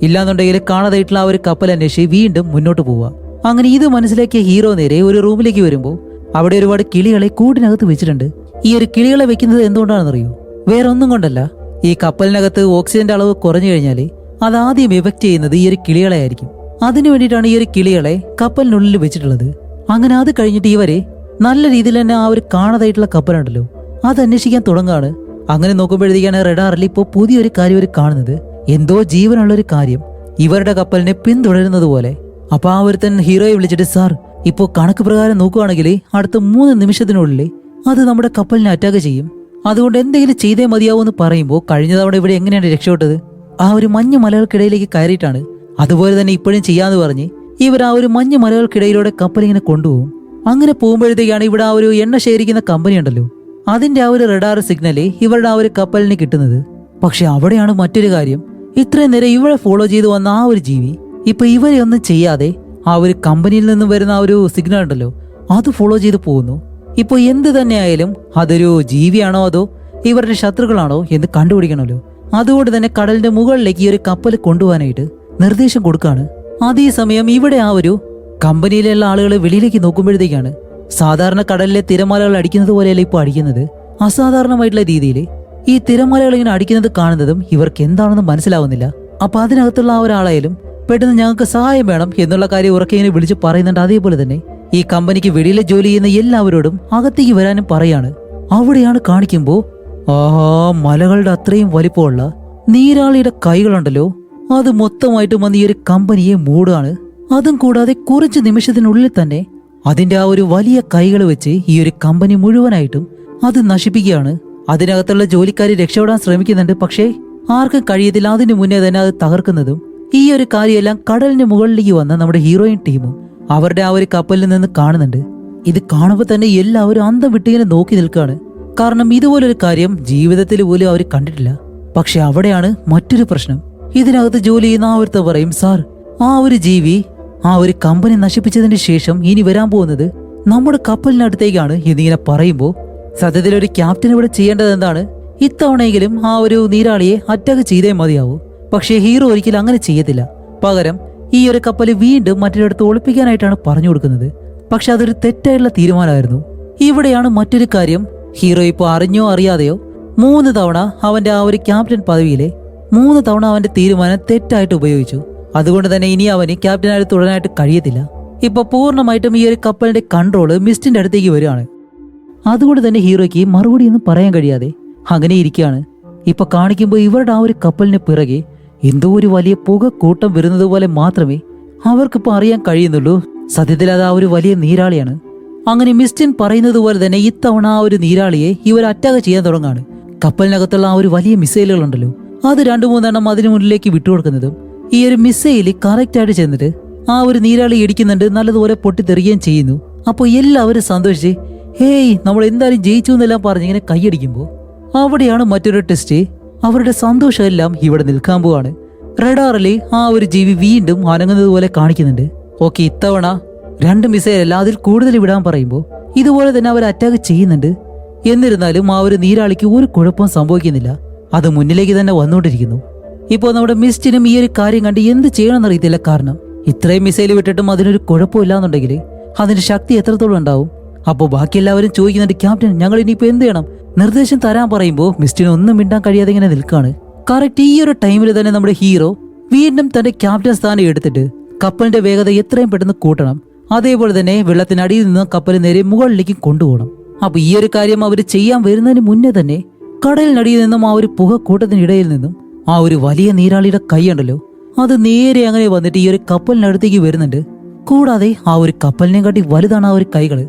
ഇല്ലാന്നുണ്ടെങ്കിൽ കാണാതായിട്ടുള്ള ആ ഒരു കപ്പൽ അന്വേഷിച്ച് വീണ്ടും മുന്നോട്ട് പോവുക. അങ്ങനെ ഇത് മനസ്സിലാക്കിയ ഹീറോ നേരെ ഒരു റൂമിലേക്ക് വരുമ്പോൾ അവിടെ ഒരുപാട് കിളികളെ കൂടിനകത്ത് വെച്ചിട്ടുണ്ട്. ഈ ഒരു കിളികളെ വെക്കുന്നത് എന്തുകൊണ്ടാണെന്നറിയോ? വേറെ ഒന്നും കൊണ്ടല്ല. ഈ കപ്പലിനകത്ത് ഓക്സിജന്റെ അളവ് കുറഞ്ഞു കഴിഞ്ഞാൽ അത് ആദ്യം എഫക്ട് ചെയ്യുന്നത് ഈ ഒരു കിളികളെ ആയിരിക്കും. അതിനു വേണ്ടിയിട്ടാണ് ഈ ഒരു കിളികളെ കപ്പലിനുള്ളിൽ വെച്ചിട്ടുള്ളത്. അങ്ങനെ അത് കഴിഞ്ഞിട്ട് ഇവരെ നല്ല രീതിയിൽ തന്നെ ആ ഒരു കാണാതായിട്ടുള്ള കപ്പലുണ്ടല്ലോ അത് അന്വേഷിക്കാൻ തുടങ്ങാണ്. അങ്ങനെ നോക്കുമ്പോഴത്തേക്കാണ് റഡാറിൽ ഇപ്പോൾ പുതിയൊരു കാര്യം അവർ കാണുന്നത്. എന്തോ ജീവനുള്ളൊരു കാര്യം ഇവരുടെ കപ്പലിനെ പിന്തുടരുന്നത് പോലെ. അപ്പൊ ആ ഒരുത്തൻ ഹീറോയെ വിളിച്ചിട്ട്, സാർ, ഇപ്പോ കണക്ക് പ്രകാരം നോക്കുകയാണെങ്കിൽ അടുത്ത 3 നിമിഷത്തിനുള്ളിൽ അത് നമ്മുടെ കപ്പലിനെ അറ്റാക്ക് ചെയ്യും. അതുകൊണ്ട് എന്തെങ്കിലും ചെയ്തേ മതിയാവൂന്ന് പറയുമ്പോൾ കഴിഞ്ഞ തവണ ഇവിടെ എങ്ങനെയാണ് രക്ഷപ്പെട്ടത്? ആ ഒരു മഞ്ഞ് മലകൾക്കിടയിലേക്ക് കയറിയിട്ടാണ്. അതുപോലെ തന്നെ ഇപ്പോഴും ചെയ്യാന്ന് പറഞ്ഞ് ഇവർ ആ ഒരു മഞ്ഞ് മലകൾക്കിടയിലൂടെ കപ്പലിങ്ങനെ കൊണ്ടുപോകും. അങ്ങനെ പോകുമ്പോഴത്തേക്കാണ് ഇവിടെ ആ ഒരു എണ്ണ ശേഖരിക്കുന്ന കമ്പനി ഉണ്ടല്ലോ അതിന്റെ ആ ഒരു റഡാർ സിഗ്നല് ഇവരുടെ ആ ഒരു കപ്പലിന് കിട്ടുന്നത്. പക്ഷെ അവിടെയാണ് മറ്റൊരു കാര്യം. ഇത്രയും നേരം ഇവരെ ഫോളോ ചെയ്ത് വന്ന ആ ഒരു ജീവി ഇപ്പൊ ഇവരെ ഒന്നും ചെയ്യാതെ ആ ഒരു കമ്പനിയിൽ നിന്നും വരുന്ന ആ ഒരു സിഗ്നൽ ഉണ്ടല്ലോ അത് ഫോളോ ചെയ്ത് പോകുന്നു. ഇപ്പൊ എന്ത് തന്നെയായാലും അതൊരു ജീവിയാണോ അതോ ഇവരുടെ ശത്രുക്കളാണോ എന്ന് കണ്ടുപിടിക്കണമല്ലോ. അതുകൊണ്ട് തന്നെ കടലിന്റെ മുകളിലേക്ക് ഈ ഒരു കപ്പൽ കൊണ്ടുപോകാനായിട്ട് നിർദ്ദേശം കൊടുക്കാണ്. അതേസമയം ഇവിടെ ആ ഒരു കമ്പനിയിലുള്ള ആളുകൾ വെളിയിലേക്ക് നോക്കുമ്പോഴത്തേക്കാണ് സാധാരണ കടലിലെ തിരമാലകൾ അടിക്കുന്നത് പോലെയല്ല ഇപ്പോൾ അടിക്കുന്നത്. അസാധാരണമായിട്ടുള്ള രീതിയിൽ ഈ തിരമാലകൾ ഇങ്ങനെ അടിക്കുന്നത് കാണുന്നതും ഇവർക്ക് എന്താണെന്ന് മനസ്സിലാവുന്നില്ല. അപ്പൊ അതിനകത്തുള്ള ആ ഒരാളായാലും പെട്ടെന്ന് ഞങ്ങൾക്ക് സഹായം വേണം എന്നുള്ള കാര്യം ഉറക്കെ ഇങ്ങനെ വിളിച്ച് പറയുന്നുണ്ട്. അതേപോലെ തന്നെ ഈ കമ്പനിക്ക് വെളിയിലെ ജോലി ചെയ്യുന്ന എല്ലാവരോടും അകത്തേക്ക് വരാനും പറയാണ്. അവിടെയാണ് കാണിക്കുമ്പോൾ ആഹാ, മലകളുടെ അത്രയും വലിപ്പമുള്ള നീരാളിയുടെ കൈകളുണ്ടല്ലോ അത് മൊത്തമായിട്ടും വന്ന് ഈ ഒരു കമ്പനിയെ മൂടാണ്. അതും കൂടാതെ കുറച്ച് നിമിഷത്തിനുള്ളിൽ തന്നെ അതിന്റെ ആ ഒരു വലിയ കൈകൾ വെച്ച് ഈ ഒരു കമ്പനി മുഴുവനായിട്ടും അത് നശിപ്പിക്കുകയാണ്. അതിനകത്തുള്ള ജോലിക്കാർ രക്ഷപ്പെടാൻ ശ്രമിക്കുന്നുണ്ട്. പക്ഷേ ആർക്കും കഴിയത്തില്ല. അതിനു മുന്നേ തന്നെ അത് തകർക്കുന്നതും ഈ ഒരു കാര്യമെല്ലാം കടലിന് മുകളിലേക്ക് വന്ന നമ്മുടെ ഹീറോയിൻ ടീമും അവരുടെ ആ ഒരു കപ്പലിൽ നിന്ന് കാണുന്നുണ്ട്. ഇത് കാണുമ്പോൾ തന്നെ എല്ലാവരും അന്തം വിട്ടിങ്ങനെ നോക്കി നിൽക്കുകയാണ്. കാരണം ഇതുപോലൊരു കാര്യം ജീവിതത്തിൽ പോലും അവർ കണ്ടിട്ടില്ല. പക്ഷെ അവിടെയാണ് മറ്റൊരു പ്രശ്നം. ഇതിനകത്ത് ജോലി ചെയ്യുന്ന ആ ഒരുത്ത പറയും, സാർ, ആ ഒരു ജീവി ആ ഒരു കമ്പനി നശിപ്പിച്ചതിന് ശേഷം ഇനി വരാൻ പോകുന്നത് നമ്മുടെ കപ്പലിനടുത്തേക്കാണ് എന്നിങ്ങനെ പറയുമ്പോൾ സത്യത്തിൽ ഒരു ക്യാപ്റ്റൻ ഇവിടെ ചെയ്യേണ്ടത് എന്താണ്? ഇത്തവണയെങ്കിലും ആ ഒരു നീരാളിയെ അറ്റാക്ക് ചെയ്തേ മതിയാവൂ. പക്ഷേ ഹീറോ ഒരിക്കലും അങ്ങനെ ചെയ്യത്തില്ല. പകരം ഈ ഒരു കപ്പൽ വീണ്ടും മറ്റൊരിടത്ത് ഒളിപ്പിക്കാനായിട്ടാണ് പറഞ്ഞു കൊടുക്കുന്നത്. പക്ഷെ അതൊരു തെറ്റായിട്ടുള്ള തീരുമാനമായിരുന്നു. ഇവിടെയാണ് മറ്റൊരു കാര്യം. ഹീറോ ഇപ്പോൾ അറിഞ്ഞോ അറിയാതെയോ 3 തവണ അവന്റെ ആ ഒരു ക്യാപ്റ്റൻ പദവിയിലെ 3 തവണ അവന്റെ തീരുമാനം തെറ്റായിട്ട് ഉപയോഗിച്ചു. അതുകൊണ്ട് തന്നെ ഇനി അവന് ക്യാപ്റ്റനായിട്ട് തുടരാനായിട്ട് കഴിയത്തില്ല. ഇപ്പൊ പൂർണ്ണമായിട്ടും ഈ ഒരു കപ്പലിന്റെ കൺട്രോള് മിസ്റ്റിന്റെ അടുത്തേക്ക് വരികയാണ്. അതുകൊണ്ട് തന്നെ ഹീറോയ്ക്ക് മറുപടി ഒന്നും പറയാൻ കഴിയാതെ അങ്ങനെ ഇരിക്കുകയാണ്. ഇപ്പൊ കാണിക്കുമ്പോൾ ഇവരുടെ ആ ഒരു കപ്പലിന് പിറകെ എന്തോ ഒരു വലിയ പുക കൂട്ടം വരുന്നത് പോലെ മാത്രമേ അവർക്കിപ്പോൾ അറിയാൻ കഴിയുന്നുള്ളൂ. സത്യത്തിൽ അത് ആ ഒരു വലിയ നീരാളിയാണ്. അങ്ങനെ മിസ്റ്റിൻ പറയുന്നത് പോലെ തന്നെ ഇത്തവണ ആ ഒരു നീരാളിയെ ഇവർ അറ്റാക്ക് ചെയ്യാൻ തുടങ്ങാണ്. കപ്പലിനകത്തുള്ള ആ ഒരു വലിയ മിസൈലുകളുണ്ടല്ലോ അത് 2-3 എണ്ണം അതിന് മുന്നിലേക്ക് വിട്ടുകൊടുക്കുന്നതും ഈ ഒരു മിസൈല് കറക്റ്റായിട്ട് ചെന്നിട്ട് ആ ഒരു നീരാളി ഇടിക്കുന്നുണ്ട്. നല്ലതുപോലെ പൊട്ടിത്തെറിയുകയും ചെയ്യുന്നു. അപ്പോൾ എല്ലാവരും സന്തോഷിച്ച് ഹേയ്, നമ്മൾ എന്തായാലും ജയിച്ചു എന്നെല്ലാം പറഞ്ഞിങ്ങനെ കൈയടിക്കുമ്പോൾ അവിടെയാണ് മറ്റൊരു ടെസ്റ്റ്. അവരുടെ സന്തോഷമെല്ലാം ഇവിടെ നിൽക്കാൻ പോവാണ്. റഡാറിൽ ആ ഒരു ജീവി വീണ്ടും അനങ്ങുന്നത് പോലെ കാണിക്കുന്നുണ്ട്. ഓക്കെ, ഇത്തവണ 2 മിസൈലല്ല അതിൽ കൂടുതൽ വിടാൻ പറയുമ്പോൾ ഇതുപോലെ തന്നെ അവർ അറ്റാക്ക് ചെയ്യുന്നുണ്ട്. എന്നിരുന്നാലും ആ ഒരു നീരാളിക്ക് ഒരു കുഴപ്പം സംഭവിക്കുന്നില്ല. അത് മുന്നിലേക്ക് തന്നെ വന്നുകൊണ്ടിരിക്കുന്നു. ഇപ്പോൾ നമ്മുടെ മിസ്റ്റിനും ഈ ഒരു കാര്യം കണ്ട് എന്ത് ചെയ്യണമെന്ന് അറിയത്തില്ല. കാരണം ഇത്രയും മിസൈൽ വിട്ടിട്ടും അതിനൊരു കുഴപ്പമില്ലാന്നുണ്ടെങ്കിൽ അതിന്റെ ശക്തി എത്രത്തോളം ഉണ്ടാവും. അപ്പോൾ ബാക്കി എല്ലാവരും ചോദിക്കുന്നുണ്ട്, ക്യാപ്റ്റൻ ഞങ്ങൾ ഇനിയിപ്പോ എന്ത് ചെയ്യണം? നിർദ്ദേശം തരാൻ പറയുമ്പോൾ മിസ്റ്റിന് ഒന്നും മിണ്ടാൻ കഴിയാതെ ഇങ്ങനെ നിൽക്കാണ്. കറക്റ്റ് ഈ ഒരു ടൈമിൽ തന്നെ നമ്മുടെ ഹീറോ വീണ്ടും തന്റെ ക്യാപ്റ്റൻ സ്ഥാനം എടുത്തിട്ട് കപ്പലിന്റെ വേഗത എത്രയും പെട്ടെന്ന് കൂട്ടണം. അതേപോലെ തന്നെ വെള്ളത്തിനടിയിൽ നിന്ന് കപ്പൽ നേരെ മുകളിലേക്ക് കൊണ്ടുപോകണം. അപ്പൊ ഈ ഒരു കാര്യം അവർ ചെയ്യാൻ വരുന്നതിന് മുന്നേ തന്നെ കടലിനടിയിൽ നിന്നും ആ ഒരു പുകക്കൂട്ടത്തിനിടയിൽ നിന്നും ആ ഒരു വലിയ നീരാളിയുടെ കൈയുണ്ടല്ലോ, അത് നേരെ അങ്ങനെ വന്നിട്ട് ഈ ഒരു കപ്പലിനടുത്തേക്ക് വരുന്നുണ്ട്. കൂടാതെ ആ ഒരു കപ്പലിനെ കാട്ടി വലുതാണ് ആ ഒരു കൈകള്.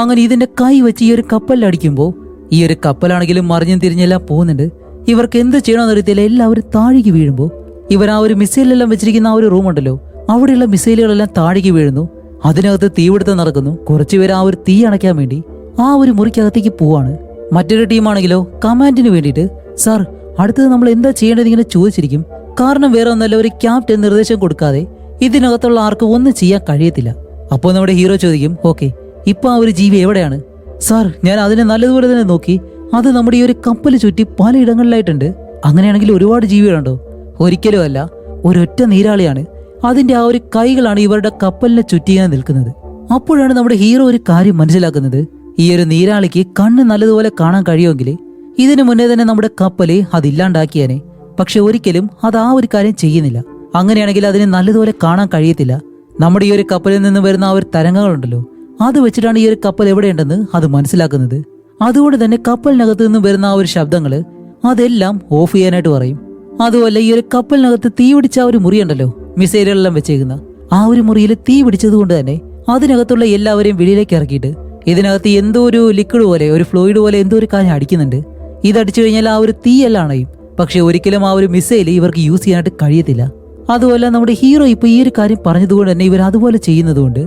അങ്ങനെ ഇതിന്റെ കൈ വെച്ച് ഈ ഒരു കപ്പലിലടിക്കുമ്പോൾ ഈ ഒരു കപ്പലാണെങ്കിലും മറിഞ്ഞും തിരിഞ്ഞെല്ലാം പോകുന്നുണ്ട്. ഇവർക്ക് എന്ത് ചെയ്യണമെന്ന് അറിയത്തില്ല. എല്ലാവരും താഴേക്ക് വീഴുമ്പോൾ ഇവർ ആ ഒരു മിസൈലെല്ലാം വെച്ചിരിക്കുന്ന ആ ഒരു റൂം ഉണ്ടല്ലോ, അവിടെയുള്ള മിസൈലുകളെല്ലാം താഴേക്ക് വീഴുന്നു. അതിനകത്ത് തീപിടുത്തം നടക്കുന്നു. കുറച്ചുപേര് ആ ഒരു തീ അണയ്ക്കാൻ വേണ്ടി ആ ഒരു മുറിക്കകത്തേക്ക് പോവാണ്. മറ്റൊരു ടീമാണെങ്കിലോ കമാൻഡിന് വേണ്ടിയിട്ട് സാർ അടുത്തത് നമ്മൾ എന്താ ചെയ്യേണ്ടത് ഇങ്ങനെ ചോദിച്ചിരിക്കും. കാരണം വേറെ ഒന്നല്ല, ഒരു ക്യാപ്റ്റൻ നിർദ്ദേശം കൊടുക്കാതെ ഇതിനകത്തുള്ള ആർക്കും ഒന്നും ചെയ്യാൻ കഴിയത്തില്ല. അപ്പോൾ നമ്മുടെ ഹീറോ ചോദിക്കും, ഓക്കെ ഇപ്പൊ ആ ഒരു ജീവി എവിടെയാണ്? സാർ ഞാൻ അതിനെ നല്ലതുപോലെ തന്നെ നോക്കി. അത് നമ്മുടെ ഈ ഒരു കപ്പൽ ചുറ്റി പലയിടങ്ങളിലായിട്ടുണ്ട്. അങ്ങനെയാണെങ്കിൽ ഒരുപാട് ജീവികളുണ്ടോ? ഒരിക്കലും അല്ല, ഒരൊറ്റ നീരാളിയാണ്. അതിന്റെ ആ ഒരു കൈകളാണ് ഇവരുടെ കപ്പലിനെ ചുറ്റിയാൻ നിൽക്കുന്നത്. അപ്പോഴാണ് നമ്മുടെ ഹീറോ ഒരു കാര്യം മനസ്സിലാക്കുന്നത്. ഈ ഒരു നീരാളിക്ക് കണ്ണ് നല്ലതുപോലെ കാണാൻ കഴിയുമെങ്കിൽ ഇതിനു മുന്നേ തന്നെ നമ്മുടെ കപ്പല് അതില്ലാണ്ടാക്കിയാനെ. പക്ഷെ ഒരിക്കലും അത് ആ ഒരു കാര്യം ചെയ്യുന്നില്ല. അങ്ങനെയാണെങ്കിൽ അതിന് നല്ലതുപോലെ കാണാൻ കഴിയത്തില്ല. നമ്മുടെ ഈ ഒരു കപ്പലിൽ നിന്ന് വരുന്ന ആ ഒരു തരംഗങ്ങളുണ്ടല്ലോ, അത് വെച്ചിട്ടാണ് ഈ ഒരു കപ്പൽ എവിടെയുണ്ടെന്ന് അത് മനസ്സിലാക്കുന്നത്. അതുകൊണ്ട് തന്നെ കപ്പലിനകത്ത് നിന്ന് വരുന്ന ആ ഒരു ശബ്ദങ്ങള് അതെല്ലാം ഓഫ് ചെയ്യാനായിട്ട് പറയും. അതുപോലെ ഈ ഒരു കപ്പലിനകത്ത് തീ പിടിച്ച ആ ഒരു മുറിയുണ്ടല്ലോ, മിസൈലുകളെല്ലാം വെച്ചേക്കുന്ന ആ ഒരു മുറിയിൽ തീ പിടിച്ചത് കൊണ്ട് തന്നെ അതിനകത്തുള്ള എല്ലാവരെയും വെളിയിലേക്ക് ഇറക്കിയിട്ട് ഇതിനകത്ത് എന്തോ ഒരു ലിക്വിഡ് പോലെ, ഒരു ഫ്ലൂയിഡ് പോലെ എന്തോ ഒരു കാര്യം അടിക്കുന്നുണ്ട്. ഇതടിച്ചു കഴിഞ്ഞാൽ ആ ഒരു തീയെല്ലാം അണയും. പക്ഷെ ഒരിക്കലും ആ ഒരു മിസൈൽ ഇവർക്ക് യൂസ് ചെയ്യാനായിട്ട് കഴിയത്തില്ല. അതുപോലെ നമ്മുടെ ഹീറോ ഇപ്പൊ ഈ ഒരു കാര്യം പറഞ്ഞതുകൊണ്ട് തന്നെ ഇവർ അതുപോലെ ചെയ്യുന്നതുകൊണ്ട്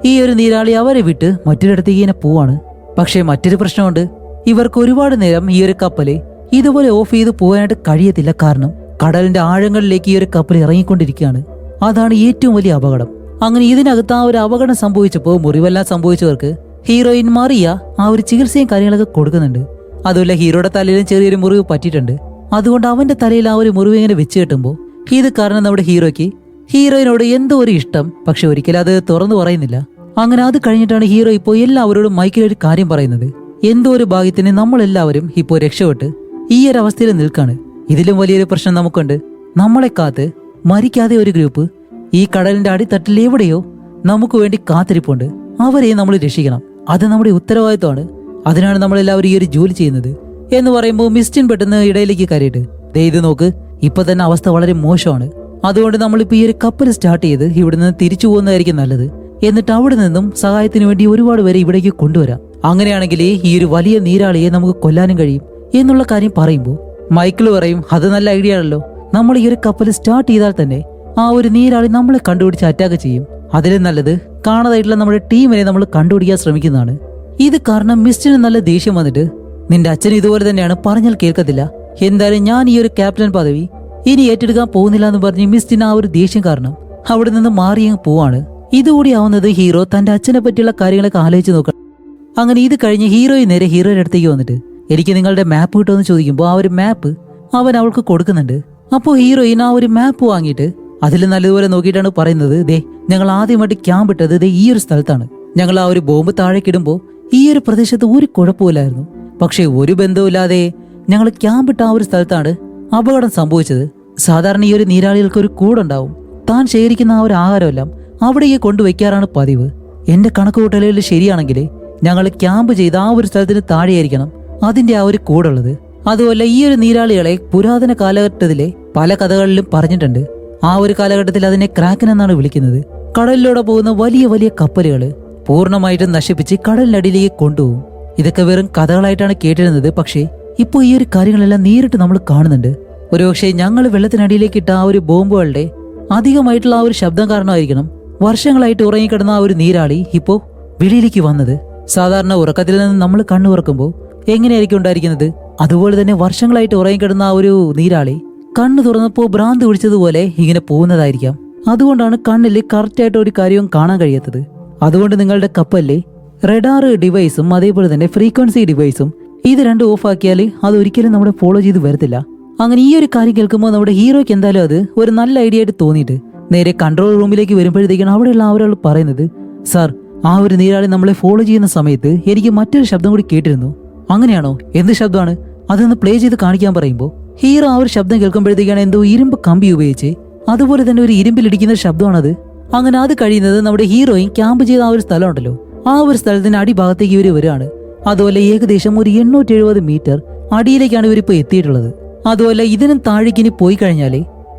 ഈ ഒരു നീരാളി അവരെ വിട്ട് മറ്റൊരിടത്തേക്ക് ഇങ്ങനെ പോവാണ്. പക്ഷെ മറ്റൊരു പ്രശ്നമുണ്ട്. ഇവർക്ക് ഒരുപാട് നേരം ഈ ഒരു കപ്പല് ഇതുപോലെ ഓഫ് ചെയ്ത് പോകാനായിട്ട് കഴിയത്തില്ല. കാരണം കടലിന്റെ ആഴങ്ങളിലേക്ക് ഈ ഒരു കപ്പൽ ഇറങ്ങിക്കൊണ്ടിരിക്കുകയാണ്. അതാണ് ഏറ്റവും വലിയ അപകടം. അങ്ങനെ ഇതിനകത്ത് ആ ഒരു അപകടം സംഭവിച്ചപ്പോൾ മുറിവെല്ലാം സംഭവിച്ചവർക്ക് ഹീറോയിൻ മറിയ ആ ഒരു ചികിത്സയും കാര്യങ്ങളൊക്കെ കൊടുക്കുന്നുണ്ട്. അതുപോലെ ഹീറോയുടെ തലയിലും ചെറിയൊരു മുറിവ് പറ്റിയിട്ടുണ്ട്. അതുകൊണ്ട് അവന്റെ തലയിൽ ആ ഒരു മുറിവ് ഇങ്ങനെ വെച്ച് കെട്ടുമ്പോൾ ഇത് കാരണം നമ്മുടെ ഹീറോയ്ക്ക് ഹീറോയിനോട് എന്തോ ഒരു ഇഷ്ടം, പക്ഷെ ഒരിക്കലും അത് തുറന്നു പറയുന്നില്ല. അങ്ങനെ അത് കഴിഞ്ഞിട്ടാണ് ഹീറോ ഇപ്പോൾ എല്ലാവരോടും മൈക്കിലൊരു കാര്യം പറയുന്നത്. എന്തോ ഒരു ഭാഗ്യത്തിന് നമ്മളെല്ലാവരും ഇപ്പോൾ രക്ഷപ്പെട്ട് ഈ ഒരു അവസ്ഥയിൽ നിൽക്കാണ്. ഇതിലും വലിയൊരു പ്രശ്നം നമുക്കുണ്ട്. നമ്മളെ കാത്ത് മരിക്കാതെ ഒരു ഗ്രൂപ്പ് ഈ കടലിന്റെ അടിത്തട്ടിൽ എവിടെയോ നമുക്ക് വേണ്ടി കാത്തിരിപ്പുണ്ട്. അവരെ നമ്മൾ രക്ഷിക്കണം. അത് നമ്മുടെ ഉത്തരവാദിത്വമാണ്. അതിനാണ് നമ്മളെല്ലാവരും ഈ ഒരു ജോലി ചെയ്യുന്നത് എന്ന് പറയുമ്പോൾ മിസ്റ്റിൻ പെട്ടെന്ന് ഇടയിലേക്ക് കയറിയിട്ട്, ദേ ഇത് നോക്ക്, ഇപ്പൊ തന്നെ അവസ്ഥ വളരെ മോശമാണ്. അതുകൊണ്ട് നമ്മളിപ്പോ ഈ ഒരു കപ്പൽ സ്റ്റാർട്ട് ചെയ്ത് ഇവിടെ നിന്ന് തിരിച്ചു പോകുന്നതായിരിക്കും നല്ലത്. എന്നിട്ട് അവിടെ നിന്നും സഹായത്തിന് വേണ്ടി ഒരുപാട് പേരെ ഇവിടേക്ക് കൊണ്ടുവരാം. അങ്ങനെയാണെങ്കിൽ ഈ ഒരു വലിയ നീരാളിയെ നമുക്ക് കൊല്ലാനും കഴിയും എന്നുള്ള കാര്യം പറയുമ്പോൾ മൈക്കിൾ പറയും, അത് നല്ല ഐഡിയ ആണല്ലോ. നമ്മൾ ഈ ഒരു കപ്പൽ സ്റ്റാർട്ട് ചെയ്താൽ തന്നെ ആ ഒരു നീരാളി നമ്മളെ കണ്ടുപിടിച്ച് അറ്റാക്ക് ചെയ്യും. അതിലും നല്ലത് കാണാതായിട്ടുള്ള നമ്മുടെ ടീമിനെ നമ്മൾ കണ്ടുപിടിക്കാൻ ശ്രമിക്കുന്നതാണ്. ഇത് കാരണം മിസ്റ്റിന് നല്ല ദേഷ്യം വന്നിട്ട്, നിന്റെ അച്ഛൻ ഇതുപോലെ തന്നെയാണ്, പറഞ്ഞാൽ കേൾക്കത്തില്ല. എന്തായാലും ഞാൻ ഈ ഒരു ക്യാപ്റ്റൻ പദവി ഇനി ഏറ്റെടുക്കാൻ പോകുന്നില്ല എന്ന് പറഞ്ഞ് മിസ്റ്റിന് ആ ഒരു ദേഷ്യം കാരണം അവിടെ നിന്ന് മാറിയങ്ങ് പോവാണ്. ഇതുകൂടി ആവുന്നത് ഹീറോ തന്റെ അച്ഛനെ പറ്റിയുള്ള കാര്യങ്ങളൊക്കെ ആലോചിച്ച് നോക്കണം. അങ്ങനെ ഇത് കഴിഞ്ഞ് ഹീറോയി നേരെ ഹീറോയുടെ അടുത്തേക്ക് വന്നിട്ട്, എനിക്ക് നിങ്ങളുടെ മാപ്പ് കിട്ടുമെന്ന് ചോദിക്കുമ്പോൾ ആ ഒരു മാപ്പ് അവൻ അവൾക്ക് കൊടുക്കുന്നുണ്ട്. അപ്പോൾ ഹീറോയിൻ ആ ഒരു മാപ്പ് വാങ്ങിയിട്ട് അതിൽ നല്ലതുപോലെ നോക്കിയിട്ടാണ് പറയുന്നത്, ദേ ഞങ്ങൾ ആദ്യമായിട്ട് ക്യാമ്പ് ഇട്ടത് ദേ ഈ ഒരു സ്ഥലത്താണ്. ഞങ്ങൾ ആ ഒരു ബോംബ് താഴേക്കിടുമ്പോൾ ഈ ഒരു പ്രദേശത്ത് ഒരു കുഴപ്പമില്ലായിരുന്നു. പക്ഷെ ഒരു ബന്ധവുമില്ലാതെ ഞങ്ങൾ ക്യാമ്പ് ഇട്ട ആ ഒരു സ്ഥലത്താണ് അപകടം സംഭവിച്ചത്. സാധാരണ ഈ ഒരു നീരാളികൾക്ക് ഒരു കൂടുണ്ടാവും. താൻ ശേഖരിക്കുന്ന ആ ഒരു ആഹാരമെല്ലാം അവിടേക്ക് കൊണ്ടുവയ്ക്കാറാണ് പതിവ്. എന്റെ കണക്കുകൂട്ടലുകൾ ശരിയാണെങ്കിൽ ഞങ്ങൾ ക്യാമ്പ് ചെയ്ത ആ ഒരു സ്ഥലത്തിന് താഴെയായിരിക്കണം അതിന്റെ ആ ഒരു കൂടുള്ളത്. അതുപോലെ ഈ ഒരു നീരാളികളെ പുരാതന കാലഘട്ടത്തിലെ പല കഥകളിലും പറഞ്ഞിട്ടുണ്ട്. ആ ഒരു കാലഘട്ടത്തിൽ അതിനെ ക്രാക്കൻ എന്നാണ് വിളിക്കുന്നത്. കടലിലൂടെ പോകുന്ന വലിയ വലിയ കപ്പലുകൾ പൂർണ്ണമായിട്ടും നശിപ്പിച്ച് കടലിനടിയിലേക്ക് കൊണ്ടുപോകും. ഇതൊക്കെ വെറും കഥകളായിട്ടാണ് കേട്ടിരുന്നത്. പക്ഷേ ഇപ്പോൾ ഈ ഒരു കാര്യങ്ങളെല്ലാം നേരിട്ട് നമ്മൾ കാണുന്നുണ്ട്. ഒരുപക്ഷെ ഞങ്ങൾ വെള്ളത്തിനടിയിലേക്ക് ഇട്ട ആ ഒരു ബോംബുകളുടെ അധികമായിട്ടുള്ള ആ ഒരു ശബ്ദം കാരണമായിരിക്കണം വർഷങ്ങളായിട്ട് ഉറങ്ങിക്കിടന്ന ആ ഒരു നീരാളി ഇപ്പോൾ വെളിയിലേക്ക് വന്നത്. സാധാരണ ഉറക്കത്തിൽ നിന്ന് നമ്മൾ കണ്ണു തുറക്കുമ്പോൾ എങ്ങനെയായിരിക്കും ഉണ്ടായിരിക്കുന്നത്, അതുപോലെ തന്നെ വർഷങ്ങളായിട്ട് ഉറങ്ങിക്കിടന്ന ആ ഒരു നീരാളി കണ്ണു തുറന്നപ്പോൾ ഭ്രാന്ത് പിടിച്ചതുപോലെ ഇങ്ങനെ പോകുന്നതായിരിക്കാം. അതുകൊണ്ടാണ് കണ്ണിൽ കറക്റ്റായിട്ട് ഒരു കാര്യവും കാണാൻ കഴിയാത്തത്. അതുകൊണ്ട് നിങ്ങളുടെ കപ്പലിലെ റഡാർ ഡിവൈസും അതേപോലെ തന്നെ ഫ്രീക്വൻസി ഡിവൈസും ഇത് രണ്ടും ഓഫ് ആക്കിയാൽ അത് ഒരിക്കലും നമ്മളെ ഫോളോ ചെയ്ത് വരത്തില്ല. അങ്ങനെ ഈ ഒരു കാര്യം കേൾക്കുമ്പോൾ നമ്മുടെ ഹീറോയ്ക്ക് എന്തായാലും അത് ഒരു നല്ല ഐഡിയ ആയിട്ട് തോന്നിയിട്ട് നേരെ കൺട്രോൾ റൂമിലേക്ക് വരുമ്പോഴത്തേക്കാണ് അവിടെയുള്ള അവരാൾ പറയുന്നത്, സാർ, ആ ഒരു നീരാളി നമ്മളെ ഫോളോ ചെയ്യുന്ന സമയത്ത് എനിക്ക് മറ്റൊരു ശബ്ദം കൂടി കേട്ടിരുന്നു. അങ്ങനെയാണോ? എന്ത് ശബ്ദമാണ്? അതൊന്ന് പ്ലേ ചെയ്ത് കാണിക്കാൻ പറയുമ്പോൾ ഹീറോ ആ ഒരു ശബ്ദം കേൾക്കുമ്പോഴത്തേക്കാണ് എന്തോ ഇരുമ്പ് കമ്പി ഉപയോഗിച്ച് അതുപോലെ തന്നെ ഒരു ഇരുമ്പിലിടിക്കുന്ന ഒരു ശബ്ദമാണത്. അങ്ങനെ അത് കഴിയുന്നത് നമ്മുടെ ഹീറോയിൻ ക്യാമ്പ് ചെയ്ത ആ ഒരു സ്ഥലം ഉണ്ടല്ലോ, ആ ഒരു സ്ഥലത്തിന്റെ അടിഭാഗത്തേക്ക് ഇവർ വരികയാണ്. അതുപോലെ ഏകദേശം ഒരു 870 മീറ്റർ അടിയിലേക്കാണ് ഇവരിപ്പോൾ എത്തിയിട്ടുള്ളത്. അതുപോലെ ഇതിനും താഴേക്ക് ഇനി പോയി കഴിഞ്ഞാൽ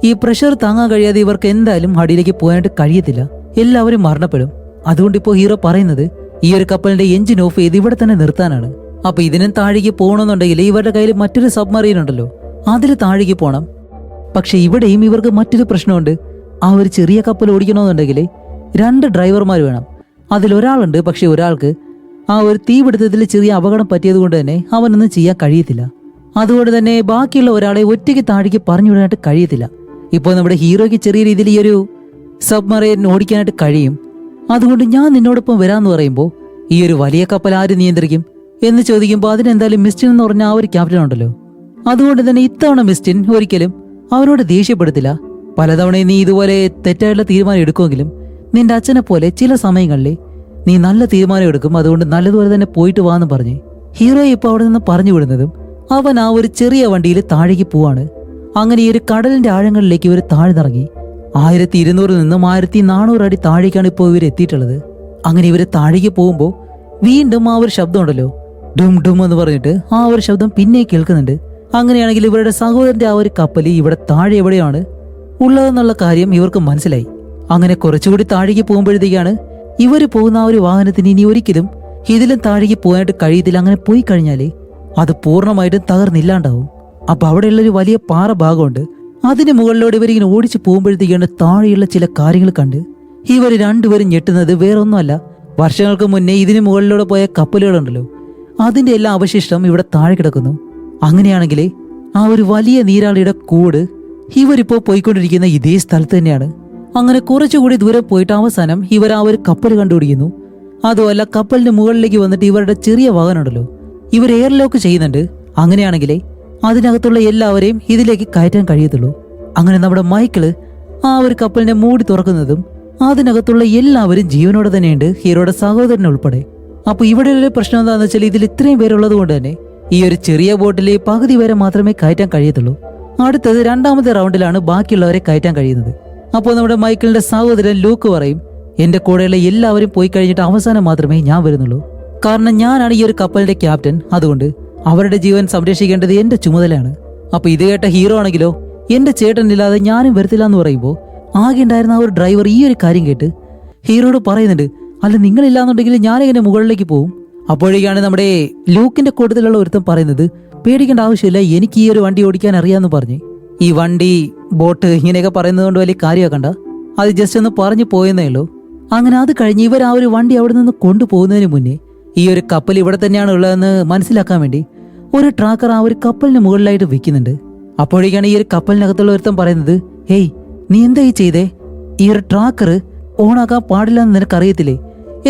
ഈ പ്രഷർ താങ്ങാൻ കഴിയാതെ ഇവർക്ക് എന്തായാലും അടിയിലേക്ക് പോകാനായിട്ട് കഴിയത്തില്ല, എല്ലാവരും മരണപ്പെടും. അതുകൊണ്ട് ഇപ്പോൾ ഹീറോ പറയുന്നത് ഈ ഒരു കപ്പലിന്റെ എഞ്ചിൻ ഓഫ് ചെയ്ത് ഇവിടെ തന്നെ നിർത്താനാണ്. അപ്പൊ ഇതിനും താഴേക്ക് പോകണമെന്നുണ്ടെങ്കിൽ ഇവരുടെ കയ്യിൽ മറ്റൊരു സബ്മറീൻ ഉണ്ടല്ലോ, അതിൽ താഴേക്ക് പോകണം. പക്ഷെ ഇവിടെയും ഇവർക്ക് മറ്റൊരു പ്രശ്നമുണ്ട്. ആ ഒരു ചെറിയ കപ്പൽ ഓടിക്കണമെന്നുണ്ടെങ്കിൽ 2 ഡ്രൈവർമാർ വേണം. അതിലൊരാളുണ്ട്, പക്ഷെ ഒരാൾക്ക് ആ ഒരു തീപിടുത്തത്തിൽ ചെറിയ അപകടം പറ്റിയത് കൊണ്ട് തന്നെ അവനൊന്നും ചെയ്യാൻ കഴിയത്തില്ല. അതുകൊണ്ട് തന്നെ ബാക്കിയുള്ള ഒരാളെ ഒറ്റയ്ക്ക് താഴേക്ക് പറഞ്ഞു വിടാനായിട്ട് കഴിയത്തില്ല. ഇപ്പോൾ നമ്മുടെ ഹീറോയ്ക്ക് ചെറിയ രീതിയിൽ ഈ ഒരു സബ്മറൈൻ ഓടിക്കാനായിട്ട് കഴിയും. അതുകൊണ്ട് ഞാൻ നിന്നോടൊപ്പം വരാമെന്ന് പറയുമ്പോൾ ഈ ഒരു വലിയ കപ്പൽ ആര് നിയന്ത്രിക്കും എന്ന് ചോദിക്കുമ്പോൾ അതിനെന്തായാലും മിസ്റ്റിൻ എന്ന് പറഞ്ഞ ആ ഒരു ക്യാപ്റ്റൻ ഉണ്ടല്ലോ. അതുകൊണ്ട് തന്നെ ഇത്തവണ മിസ്റ്റിൻ ഒരിക്കലും അവനോട് ദേഷ്യപ്പെടുത്തില്ല. പലതവണ നീ ഇതുപോലെ തെറ്റായിട്ടുള്ള തീരുമാനം എടുക്കുമെങ്കിലും നിന്റെ അച്ഛനെ പോലെ ചില സമയങ്ങളിൽ നീ നല്ല തീരുമാനം എടുക്കും. അതുകൊണ്ട് നല്ലതുപോലെ തന്നെ പോയിട്ട് വാന്ന് പറഞ്ഞ് ഹീറോയെ ഇപ്പോൾ അവിടെ നിന്ന് പറഞ്ഞു വിടുന്നതും അവൻ ആ ഒരു ചെറിയ വണ്ടിയിൽ താഴേക്ക് പോവാണ്. അങ്ങനെ ഈ ഒരു കടലിന്റെ ആഴങ്ങളിലേക്ക് ഇവർ താഴ്ന്നിറങ്ങി 1200 നിന്നും 1400 അടി താഴേക്കാണ് ഇപ്പോൾ ഇവർ എത്തിയിട്ടുള്ളത്. അങ്ങനെ ഇവർ താഴേക്ക് പോകുമ്പോൾ വീണ്ടും ആ ഒരു ശബ്ദം ഉണ്ടല്ലോ, ഡും ഡും എന്ന് പറഞ്ഞിട്ട് ആ ഒരു ശബ്ദം പിന്നെ കേൾക്കുന്നുണ്ട്. അങ്ങനെയാണെങ്കിൽ ഇവരുടെ സഹോദരന്റെ ആ ഒരു കപ്പൽ ഇവിടെ താഴെ എവിടെയാണ് ഉള്ളതെന്നുള്ള കാര്യം ഇവർക്ക് മനസ്സിലായി. അങ്ങനെ കുറച്ചുകൂടി താഴേക്ക് പോകുമ്പോഴത്തേക്കാണ് ഇവർ പോകുന്ന ആ ഒരു വാഹനത്തിന് ഇനി ഒരിക്കലും ഇതിലും താഴേക്ക് പോകാനായിട്ട് കഴിയത്തില്ല. അങ്ങനെ പോയി കഴിഞ്ഞാൽ അത് പൂർണ്ണമായിട്ടും തകർന്നില്ലാണ്ടാവും. അപ്പൊ അവിടെയുള്ളൊരു വലിയ പാറ ഭാഗമുണ്ട്, അതിന് മുകളിലൂടെ ഇവരിങ്ങനെ ഓടിച്ചു പോകുമ്പോഴത്തേക്കാണ് താഴെയുള്ള ചില കാര്യങ്ങൾ കണ്ട് ഇവർ രണ്ടുപേരും ഞെട്ടുന്നത്. വേറൊന്നുമല്ല, വർഷങ്ങൾക്ക് മുന്നേ ഇതിന് മുകളിലൂടെ പോയ കപ്പലുകളുണ്ടല്ലോ, അതിന്റെ എല്ലാ അവശിഷ്ടം ഇവിടെ താഴെ കിടക്കുന്നു. അങ്ങനെയാണെങ്കിൽ ആ ഒരു വലിയ നീരാളിയുടെ കൂട് ഇവരിപ്പോ പോയിക്കൊണ്ടിരിക്കുന്ന ഇതേ സ്ഥലത്ത് തന്നെയാണ്. അങ്ങനെ കുറച്ചുകൂടി ദൂരം പോയിട്ട് അവസാനം ഇവർ ആ ഒരു കപ്പൽ കണ്ടുപിടിക്കുന്നു. അതുമല്ല, കപ്പലിന്റെ മുകളിലേക്ക് വന്നിട്ട് ഇവരുടെ ചെറിയ വാഹനമുണ്ടല്ലോ ഇവർ എയർലോക്ക് ചെയ്യുന്നുണ്ട്. അങ്ങനെയാണെങ്കിലേ അതിനകത്തുള്ള എല്ലാവരെയും ഇതിലേക്ക് കയറ്റാൻ കഴിയത്തുള്ളൂ. അങ്ങനെ നമ്മുടെ മൈക്കിള് ആ ഒരു കപ്പലിന്റെ മൂടി തുറക്കുന്നതും അതിനകത്തുള്ള എല്ലാവരും ജീവനോടെ തന്നെയുണ്ട്, ഹീറോയുടെ സഹോദരൻ ഉൾപ്പെടെ. അപ്പൊ ഇവിടെയുള്ള പ്രശ്നം എന്താണെന്ന് വെച്ചാൽ ഇതിൽ ഇത്രയും പേരുള്ളത് കൊണ്ട് തന്നെ ഈ ഒരു ചെറിയ ബോട്ടിലെ പകുതി വരെ മാത്രമേ കയറ്റാൻ കഴിയത്തുള്ളൂ. അടുത്തത് 2ാമത്തെ റൗണ്ടിലാണ് ബാക്കിയുള്ളവരെ കയറ്റാൻ കഴിയുന്നത്. അപ്പോൾ നമ്മുടെ മൈക്കിളിന്റെ സഹോദരൻ ലൂക്ക് പറയും, എന്റെ കൂടെയുള്ള എല്ലാവരും പോയി കഴിഞ്ഞിട്ട് അവസാനം മാത്രമേ ഞാൻ വരുന്നുള്ളൂ. കാരണം ഞാനാണ് ഈ ഒരു കപ്പലിന്റെ ക്യാപ്റ്റൻ, അതുകൊണ്ട് അവരുടെ ജീവൻ സംരക്ഷിക്കേണ്ടത് എന്റെ ചുമതലയാണ്. അപ്പൊ ഇത് കേട്ട ഹീറോ ആണെങ്കിലോ, എന്റെ ചേട്ടനില്ലാതെ ഞാനും വരത്തില്ല എന്ന് പറയുമ്പോൾ ആകെ ഉണ്ടായിരുന്ന ആ ഒരു ഡ്രൈവർ ഈ ഒരു കാര്യം കേട്ട് ഹീറോയോട് പറയുന്നുണ്ട്, അല്ല നിങ്ങളില്ലാന്നുണ്ടെങ്കിൽ ഞാനിങ്ങനെ മുകളിലേക്ക് പോകും. അപ്പോഴേക്കാണ് നമ്മുടെ ലൂക്കിന്റെ കൂട്ടത്തിലുള്ള ഒരുത്തൻ പറയുന്നത്, പേടിക്കേണ്ട ആവശ്യമില്ല, എനിക്ക് ഈ ഒരു വണ്ടി ഓടിക്കാൻ അറിയാമെന്ന് പറഞ്ഞ്. ഈ വണ്ടി ബോട്ട് ഇങ്ങനെയൊക്കെ പറയുന്നത് കൊണ്ട് വലിയ കാര്യമാക്കണ്ട, അത് ജസ്റ്റ് ഒന്ന് പറഞ്ഞു പോയെന്നേ ഉള്ളൂ. അങ്ങനെ അത് കഴിഞ്ഞ് ഇവർ ആ ഒരു വണ്ടി അവിടെ നിന്ന് കൊണ്ടുപോകുന്നതിന് മുന്നേ ഈ ഒരു കപ്പൽ ഇവിടെ തന്നെയാണ് ഉള്ളതെന്ന് മനസ്സിലാക്കാൻ വേണ്ടി ഒരു ട്രാക്കർ ആ ഒരു കപ്പലിന് മുകളിലായിട്ട് വെക്കുന്നുണ്ട്. അപ്പോഴേക്കാണ് ഈ ഒരു കപ്പലിനകത്തുള്ള ഒരുത്തൻ പറയുന്നത്, ഹേയ് നീ എന്താ ഈ ചെയ്തേ, ഈ ഒരു ട്രാക്കർ ഓണാക്കാൻ പാടില്ല എന്ന് നിനക്കറിയത്തില്ലേ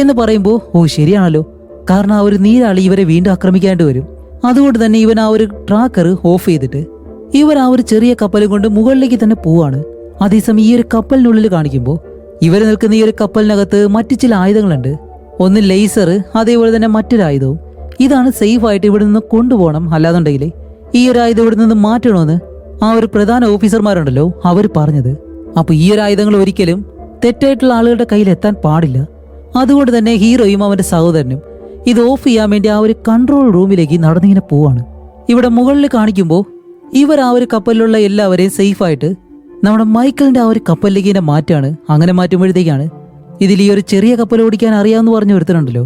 എന്ന് പറയുമ്പോൾ, ഓ ശരിയാണല്ലോ, കാരണം ആ ഒരു നീരാളി ഇവരെ വീണ്ടും ആക്രമിക്കാണ്ട് വരും. അതുകൊണ്ട് തന്നെ ഇവൻ ആ ഒരു ട്രാക്കർ ഓഫ് ചെയ്തിട്ട് ഇവർ ആ ഒരു ചെറിയ കപ്പലും കൊണ്ട് മുകളിലേക്ക് തന്നെ പോവാണ്. അതേസമയം ഈ ഒരു കപ്പലിനുള്ളിൽ കാണിക്കുമ്പോൾ ഇവർ നിൽക്കുന്ന ഈ ഒരു കപ്പലിനകത്ത് മറ്റു ചില ആയുധങ്ങളുണ്ട്. ഒന്ന് ലേസർ, അതേപോലെ തന്നെ മറ്റൊരു ആയുധവും. ഇതാണ് സേഫ് ആയിട്ട് ഇവിടെ നിന്ന് കൊണ്ടുപോകണം, അല്ലാതുണ്ടെങ്കിൽ ഈ ഒരു ആയുധം ഇവിടെ നിന്ന് മാറ്റണമെന്ന് ആ ഒരു പ്രധാന ഓഫീസർമാരുണ്ടല്ലോ അവർ പറഞ്ഞത്. അപ്പൊ ഈ ഒരു ആയുധങ്ങൾ ഒരിക്കലും തെറ്റായിട്ടുള്ള ആളുകളുടെ കയ്യിൽ എത്താൻ പാടില്ല. അതുകൊണ്ട് തന്നെ ഹീറോയും അവന്റെ സഹോദരനും ഇത് ഓഫ് ചെയ്യാൻ വേണ്ടി ആ ഒരു കൺട്രോൾ റൂമിലേക്ക് നടന്നിങ്ങനെ പോവാണ്. ഇവിടെ മുകളിൽ കാണിക്കുമ്പോൾ ഇവർ ആ ഒരു കപ്പലിലുള്ള എല്ലാവരെയും സേഫായിട്ട് നമ്മുടെ മൈക്കിളിന്റെ ആ ഒരു കപ്പലിലേക്ക് ഇങ്ങനെ മാറ്റാണ്. അങ്ങനെ മാറ്റുമ്പോഴത്തേക്കാണ് ഇതിൽ ഈ ഒരു ചെറിയ കപ്പൽ ഓടിക്കാൻ അറിയാമെന്ന് പറഞ്ഞ ഒരുത്തനുണ്ടല്ലോ,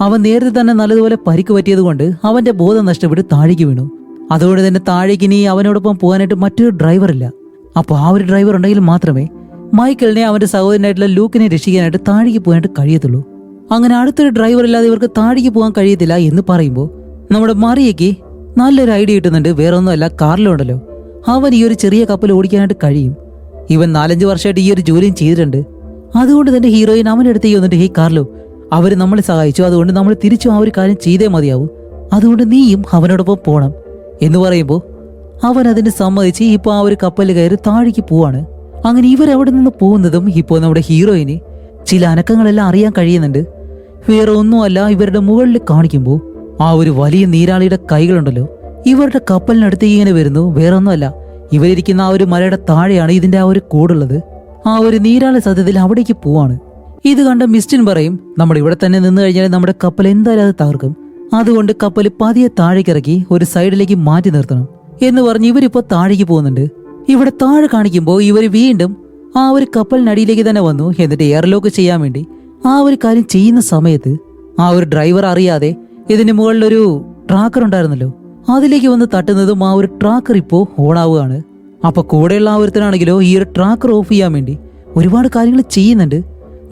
അവൻ നേരത്തെ തന്നെ നല്ലതുപോലെ പരിക്ക് പറ്റിയത് കൊണ്ട് അവന്റെ ബോധം നഷ്ടപ്പെട്ട് താഴേക്ക് വീണു. അതുകൊണ്ട് തന്നെ താഴേക്ക് ഇനി അവനോടൊപ്പം പോകാനായിട്ട് മറ്റൊരു ഡ്രൈവർ ഇല്ല. അപ്പോൾ ആ ഒരു ഡ്രൈവർ ഉണ്ടെങ്കിൽ മാത്രമേ മൈക്കിളിനെ അവന്റെ സഹോദരനായിട്ടുള്ള ലൂക്കിനെ രക്ഷിക്കാനായിട്ട് താഴേക്ക് പോകാനായിട്ട് കഴിയത്തുള്ളൂ. അങ്ങനെ അടുത്തൊരു ഡ്രൈവർ ഇല്ലാതെ ഇവർക്ക് താഴേക്ക് പോകാൻ കഴിയത്തില്ല എന്ന് പറയുമ്പോൾ നമ്മുടെ മറിയയ്ക്ക് നല്ലൊരു ഐഡിയ കിട്ടുന്നുണ്ട്. വേറെ ഒന്നുമല്ല, കാർലോ ഉണ്ടല്ലോ, അവൻ ഈ ഒരു ചെറിയ കപ്പൽ ഓടിക്കാനായിട്ട് കഴിയും. ഇവൻ 4-5 വർഷമായിട്ട് ഈ ഒരു ജോലിയും ചെയ്തിട്ടുണ്ട്. അതുകൊണ്ട് തന്നെ ഹീറോയിൻ അവൻ്റെ അടുത്തേക്ക് വന്നിട്ട്, ഹേ കാർലോ, അവർ നമ്മളെ സഹായിച്ചു, അതുകൊണ്ട് നമ്മൾ തിരിച്ചും ആ ഒരു കാര്യം ചെയ്തേ മതിയാവൂ, അതുകൊണ്ട് നീയും അവനോടൊപ്പം പോകണം എന്ന് പറയുമ്പോൾ അവൻ അതിന് സമ്മതിച്ച് ഇപ്പൊ ആ ഒരു കപ്പലിൽ കയറി താഴേക്ക് പോവാണ്. അങ്ങനെ ഇവരവിടെ നിന്ന് പോകുന്നതും ഇപ്പോൾ നമ്മുടെ ഹീറോയിന് ചില അനക്കങ്ങളെല്ലാം അറിയാൻ കഴിയുന്നുണ്ട്. വേറെ ഒന്നുമല്ല, ഇവരുടെ മുകളിൽ കാണിക്കുമ്പോൾ ആ ഒരു വലിയ നീരാളിയുടെ കൈകളുണ്ടല്ലോ ഇവരുടെ കപ്പലിനടുത്തേക്ക് ഇങ്ങനെ വരുന്നു. വേറെ ഒന്നുമല്ല, ഇവരിയ്ക്കുന്ന ആ ഒരു മലയുടെ താഴെയാണ് ഇതിന്റെ ആ ഒരു കൂടുള്ളത്. ആ ഒരു നീരാളി സത്യത്തിൽ അവിടേക്ക് പോവാണ്. ഇത് കണ്ട മിസ്റ്റിൻ പറയും, നമ്മൾ ഇവിടെ തന്നെ നിന്ന് കഴിഞ്ഞാൽ നമ്മുടെ കപ്പൽ എന്തായാലും അത് തകർക്കും, അതുകൊണ്ട് കപ്പൽ പതിയെ താഴേക്ക് ഇറക്കി ഒരു സൈഡിലേക്ക് മാറ്റി നിർത്തണം എന്ന് പറഞ്ഞ് ഇവരിപ്പോ താഴേക്ക് പോകുന്നുണ്ട്. ഇവിടെ താഴെ കാണിക്കുമ്പോൾ ഇവർ വീണ്ടും ആ ഒരു കപ്പലിനടിയിലേക്ക് തന്നെ വന്നു. എന്നിട്ട് എയർലോക്ക് ചെയ്യാൻ വേണ്ടി ആ ഒരു കാര്യം ചെയ്യുന്ന സമയത്ത് ആ ഒരു ഡ്രൈവർ അറിയാതെ ഇതിന് മുകളിലൊരു ട്രാക്കർ ഉണ്ടായിരുന്നല്ലോ, അതിലേക്ക് വന്ന് തട്ടുന്നതും ആ ഒരു ട്രാക്കർ ഇപ്പോ ഓണാവുകയാണ്. അപ്പൊ കൂടെയുള്ള ആ ഒരുത്തനാണെങ്കിലോ ഈ ഒരു ട്രാക്കർ ഓഫ് ചെയ്യാൻ വേണ്ടി ഒരുപാട് കാര്യങ്ങൾ ചെയ്യുന്നുണ്ട്.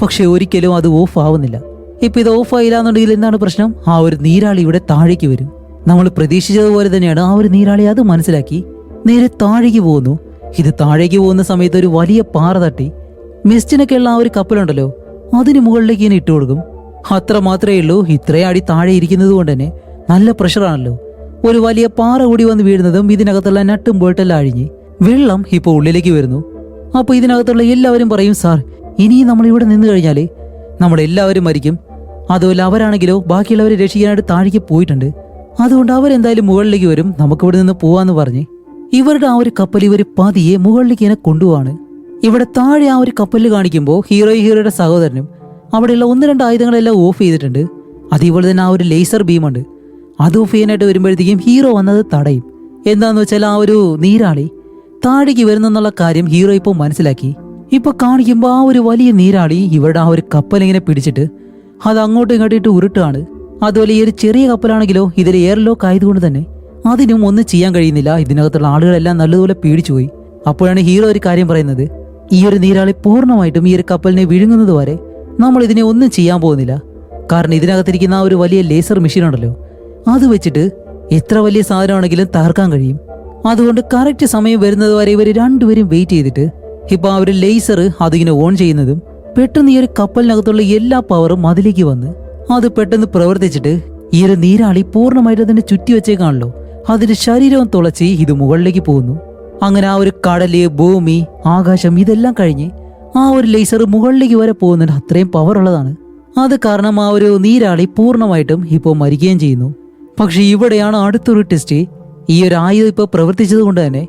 പക്ഷെ ഒരിക്കലും അത് ഓഫ് ആവുന്നില്ല. ഇപ്പൊ ഇത് ഓഫ് ആയില്ല എന്നുണ്ടെങ്കിൽ എന്താണ് പ്രശ്നം? ആ ഒരു നീരാളി ഇവിടെ താഴേക്ക് വരും. നമ്മൾ പ്രതീക്ഷിച്ചതുപോലെ തന്നെയാണ് ആ ഒരു നീരാളി അത് മനസ്സിലാക്കി നേരെ താഴേക്ക് പോകുന്നു. ഇത് താഴേക്ക് പോകുന്ന സമയത്ത് ഒരു വലിയ പാറ തട്ടി മിസ്റ്റിനൊക്കെ ഉള്ള ആ ഒരു കപ്പലുണ്ടല്ലോ അതിന് മുകളിലേക്ക് ഇങ്ങനെ ഇട്ട് കൊടുക്കും. അത്ര മാത്രമേ ഉള്ളൂ. ഇത്രയും അടി താഴെ ഇരിക്കുന്നത് കൊണ്ട് തന്നെ നല്ല പ്രഷറാണല്ലോ. ഒരു വലിയ പാറ കൂടി വന്ന് വീഴുന്നതും ഇതിനകത്തുള്ള നട്ടും ബോൾട്ടെല്ലാം അഴിഞ്ഞ് വെള്ളം ഇപ്പോൾ ഉള്ളിലേക്ക് വരുന്നു. അപ്പൊ ഇതിനകത്തുള്ള എല്ലാവരും പറയും, സാർ ഇനിയും നമ്മൾ ഇവിടെ നിന്ന് കഴിഞ്ഞാല് നമ്മളെല്ലാവരും മരിക്കും. അതുപോലെ അവരാണെങ്കിലോ ബാക്കിയുള്ളവരെ രക്ഷിക്കാനായിട്ട് താഴേക്ക് പോയിട്ടുണ്ട്, അതുകൊണ്ട് അവരെന്തായാലും മുകളിലേക്ക് വരും, നമുക്കിവിടെ നിന്ന് പോവാന്ന് പറഞ്ഞ് ഇവരുടെ ആ ഒരു കപ്പൽ ഇവർ പതിയെ മുകളിലേക്ക് ഇങ്ങനെ കൊണ്ടുപോവാണ്. ഇവിടെ താഴെ ആ ഒരു കപ്പലിൽ കാണിക്കുമ്പോൾ ഹീറോയുടെ സഹോദരനും അവിടെയുള്ള 1-2 ആയുധങ്ങളെല്ലാം ഓഫ് ചെയ്തിട്ടുണ്ട്. അതേപോലെ തന്നെ ആ ഒരു ലേസർ ബീമുണ്ട്, അത് ഓഫ് ചെയ്യാനായിട്ട് വരുമ്പോഴത്തേക്കും ഹീറോ വന്നത് തടയും. എന്താന്ന് വെച്ചാൽ ആ ഒരു നീരാളി താഴേക്ക് വരുന്നെന്നുള്ള കാര്യം ഹീറോ ഇപ്പോൾ മനസ്സിലാക്കി. ഇപ്പൊ കാണിക്കുമ്പോൾ ആ ഒരു വലിയ നീരാളി ഇവരുടെ ആ ഒരു കപ്പൽ ഇങ്ങനെ പിടിച്ചിട്ട് അത് അങ്ങോട്ടും ഇങ്ങോട്ടിട്ട് ഉരുട്ടാണ്. അതുപോലെ ഈ ഒരു ചെറിയ കപ്പലാണെങ്കിലോ ഇതിൽ എയർലോക്ക് ആയതുകൊണ്ട് തന്നെ അതിനും ഒന്നും ചെയ്യാൻ കഴിയുന്നില്ല. ഇതിനകത്തുള്ള ആളുകളെല്ലാം നല്ലതുപോലെ പേടിച്ചുപോയി. അപ്പോഴാണ് ഹീറോ ഒരു കാര്യം പറയുന്നത്, ഈ ഒരു നീരാളി പൂർണ്ണമായിട്ടും ഈ ഒരു കപ്പലിനെ വിഴുങ്ങുന്നത് വരെ നമ്മൾ ഇതിനെ ഒന്നും ചെയ്യാൻ പോകുന്നില്ല. കാരണം ഇതിനകത്തിരിക്കുന്ന ആ ഒരു വലിയ ലേസർ മെഷീൻ ഉണ്ടല്ലോ അത് വെച്ചിട്ട് എത്ര വലിയ സാധനമാണെങ്കിലും തകർക്കാൻ കഴിയും. അതുകൊണ്ട് കറക്റ്റ് സമയം വരുന്നത് വരെ ഇവർ രണ്ടുപേരും വെയിറ്റ് ചെയ്തിട്ട് ഇപ്പൊ ആ ഒരു ലേസർ അതിങ്ങനെ ഓൺ ചെയ്യുന്നതും പെട്ടെന്ന് ഈ ഒരു കപ്പലിനകത്തുള്ള എല്ലാ പവറും അതിലേക്ക് വന്ന് അത് പെട്ടെന്ന് പ്രവർത്തിച്ചിട്ട് ഈ ഒരു നീരാളി പൂർണ്ണമായിട്ട് അതിനെ ചുറ്റി വെച്ചേക്കാണല്ലോ, അതിന്റെ ശരീരവും തുളച്ച് ഇത് മുകളിലേക്ക് പോകുന്നു. അങ്ങനെ ആ ഒരു കടല്, ഭൂമി, ആകാശം ഇതെല്ലാം കഴിഞ്ഞ് ആ ഒരു ലേസർ മുകളിലേക്ക് വരെ പോകുന്നുണ്ട്. അത്രയും പവർ ഉള്ളതാണ്. അത് കാരണം ആ ഒരു നീരാളി പൂർണ്ണമായിട്ടും ഇപ്പോൾ മരിക്കുകയും ചെയ്യുന്നു. പക്ഷെ ഇവിടെയാണ് അടുത്തൊരു ടെസ്റ്റ്. ഈ ഒരു ആയുധം ഇപ്പോൾ പ്രവർത്തിച്ചത് കൊണ്ട് തന്നെ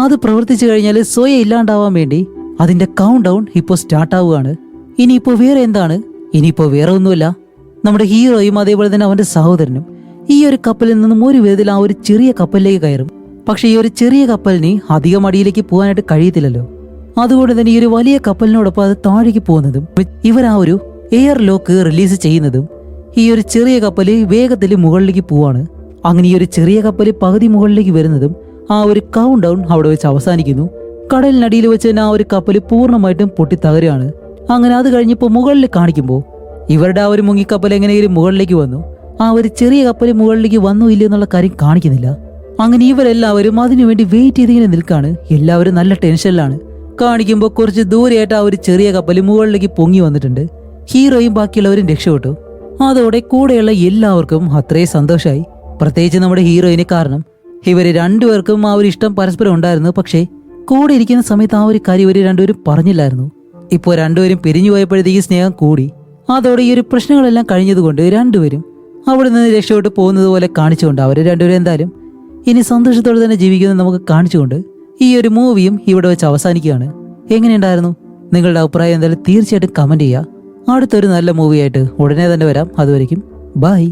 അത് പ്രവർത്തിച്ചു കഴിഞ്ഞാൽ സ്വയം ഇല്ലാണ്ടാവാൻ വേണ്ടി അതിന്റെ കൗണ്ട് ഡൗൺ ഇപ്പോൾ സ്റ്റാർട്ട് ആവുകയാണ്. ഇനിയിപ്പോൾ വേറെ എന്താണ്? ഇനിയിപ്പോൾ വേറെ ഒന്നുമില്ല, നമ്മുടെ ഹീറോയും അതേപോലെ തന്നെ അവന്റെ സഹോദരനും ഈ ഒരു കപ്പലിൽ നിന്നും ഒരു വിധത്തിൽ ആ ഒരു ചെറിയ കപ്പലിലേക്ക് കയറും. പക്ഷെ ഈ ഒരു ചെറിയ കപ്പലിന് അധികം അടിയിലേക്ക് പോകാനായിട്ട് കഴിയത്തില്ലല്ലോ. അതുകൊണ്ട് തന്നെ ഈ ഒരു വലിയ കപ്പലിനോടൊപ്പം അത് താഴേക്ക് പോകുന്നതും ഇവർ ആ ഒരു എയർ ലോക്ക് റിലീസ് ചെയ്യുന്നതും ഈ ഒരു ചെറിയ കപ്പല് വേഗത്തിൽ മുകളിലേക്ക് പോവാണ്. അങ്ങനെ ഈ ഒരു ചെറിയ കപ്പല് പകുതി മുകളിലേക്ക് വരുന്നതും ആ ഒരു കൗണ്ട് ഡൗൺ അവിടെ വെച്ച് അവസാനിക്കുന്നു. കടലിനടിയിൽ വെച്ച് തന്നെ ആ ഒരു കപ്പല് പൂർണ്ണമായിട്ടും പൊട്ടി തകരുകയാണ്. അങ്ങനെ അത് കഴിഞ്ഞപ്പോൾ മുകളിൽ കാണിക്കുമ്പോൾ ഇവരുടെ ആ ഒരു മുങ്ങിക്കപ്പൽ എങ്ങനെയെങ്കിലും മുകളിലേക്ക് വന്നു. ആ ഒരു ചെറിയ കപ്പല് മുകളിലേക്ക് വന്നോ ഇല്ല എന്നുള്ള കാര്യം കാണിക്കുന്നില്ല. അങ്ങനെ ഇവരെല്ലാവരും അതിനുവേണ്ടി വെയിറ്റ് ചെയ്തിങ്ങനെ നിൽക്കാണ്. എല്ലാവരും നല്ല ടെൻഷനിലാണ്. കാണിക്കുമ്പോൾ കുറച്ച് ദൂരെയായിട്ട് ആ ഒരു ചെറിയ കപ്പല് മുകളിലേക്ക് പൊങ്ങി വന്നിട്ടുണ്ട്. ഹീറോയും ബാക്കിയുള്ളവരും രക്ഷപ്പെട്ടു. അതോടെ കൂടെയുള്ള എല്ലാവർക്കും അത്രയും സന്തോഷമായി, പ്രത്യേകിച്ച് നമ്മുടെ ഹീറോയിന്. കാരണം ഇവര് രണ്ടുപേർക്കും ആ ഒരു ഇഷ്ടം പരസ്പരം ഉണ്ടായിരുന്നു. പക്ഷേ കൂടെ ഇരിക്കുന്ന സമയത്ത് ആ ഒരു കാര്യം ഇവര് രണ്ടുപേരും പറഞ്ഞില്ലായിരുന്നു. ഇപ്പോൾ രണ്ടുപേരും പിരിഞ്ഞു പോയപ്പോഴത്തേക്ക് സ്നേഹം കൂടി. അതോടെ ഈ ഒരു പ്രശ്നങ്ങളെല്ലാം കഴിഞ്ഞതുകൊണ്ട് രണ്ടുപേരും അവിടെ നിന്ന് രക്ഷപ്പെട്ട് പോകുന്നത് പോലെ കാണിച്ചുകൊണ്ട് അവർ രണ്ടുപേരും എന്തായാലും ഇനി സന്തോഷത്തോടെ തന്നെ ജീവിക്കുന്നത് നമുക്ക് കാണിച്ചുകൊണ്ട് ഈ ഒരു മൂവിയും ഇവിടെ വെച്ച് അവസാനിക്കുകയാണ്. എങ്ങനെയുണ്ടായിരുന്നു? നിങ്ങളുടെ അഭിപ്രായം എന്തായാലും തീർച്ചയായിട്ടും കമന്റ് ചെയ്യുക. അടുത്തൊരു നല്ല മൂവിയായിട്ട് ഉടനെ തന്നെ വരാം. അതുവരെയ്ക്കും ബൈ.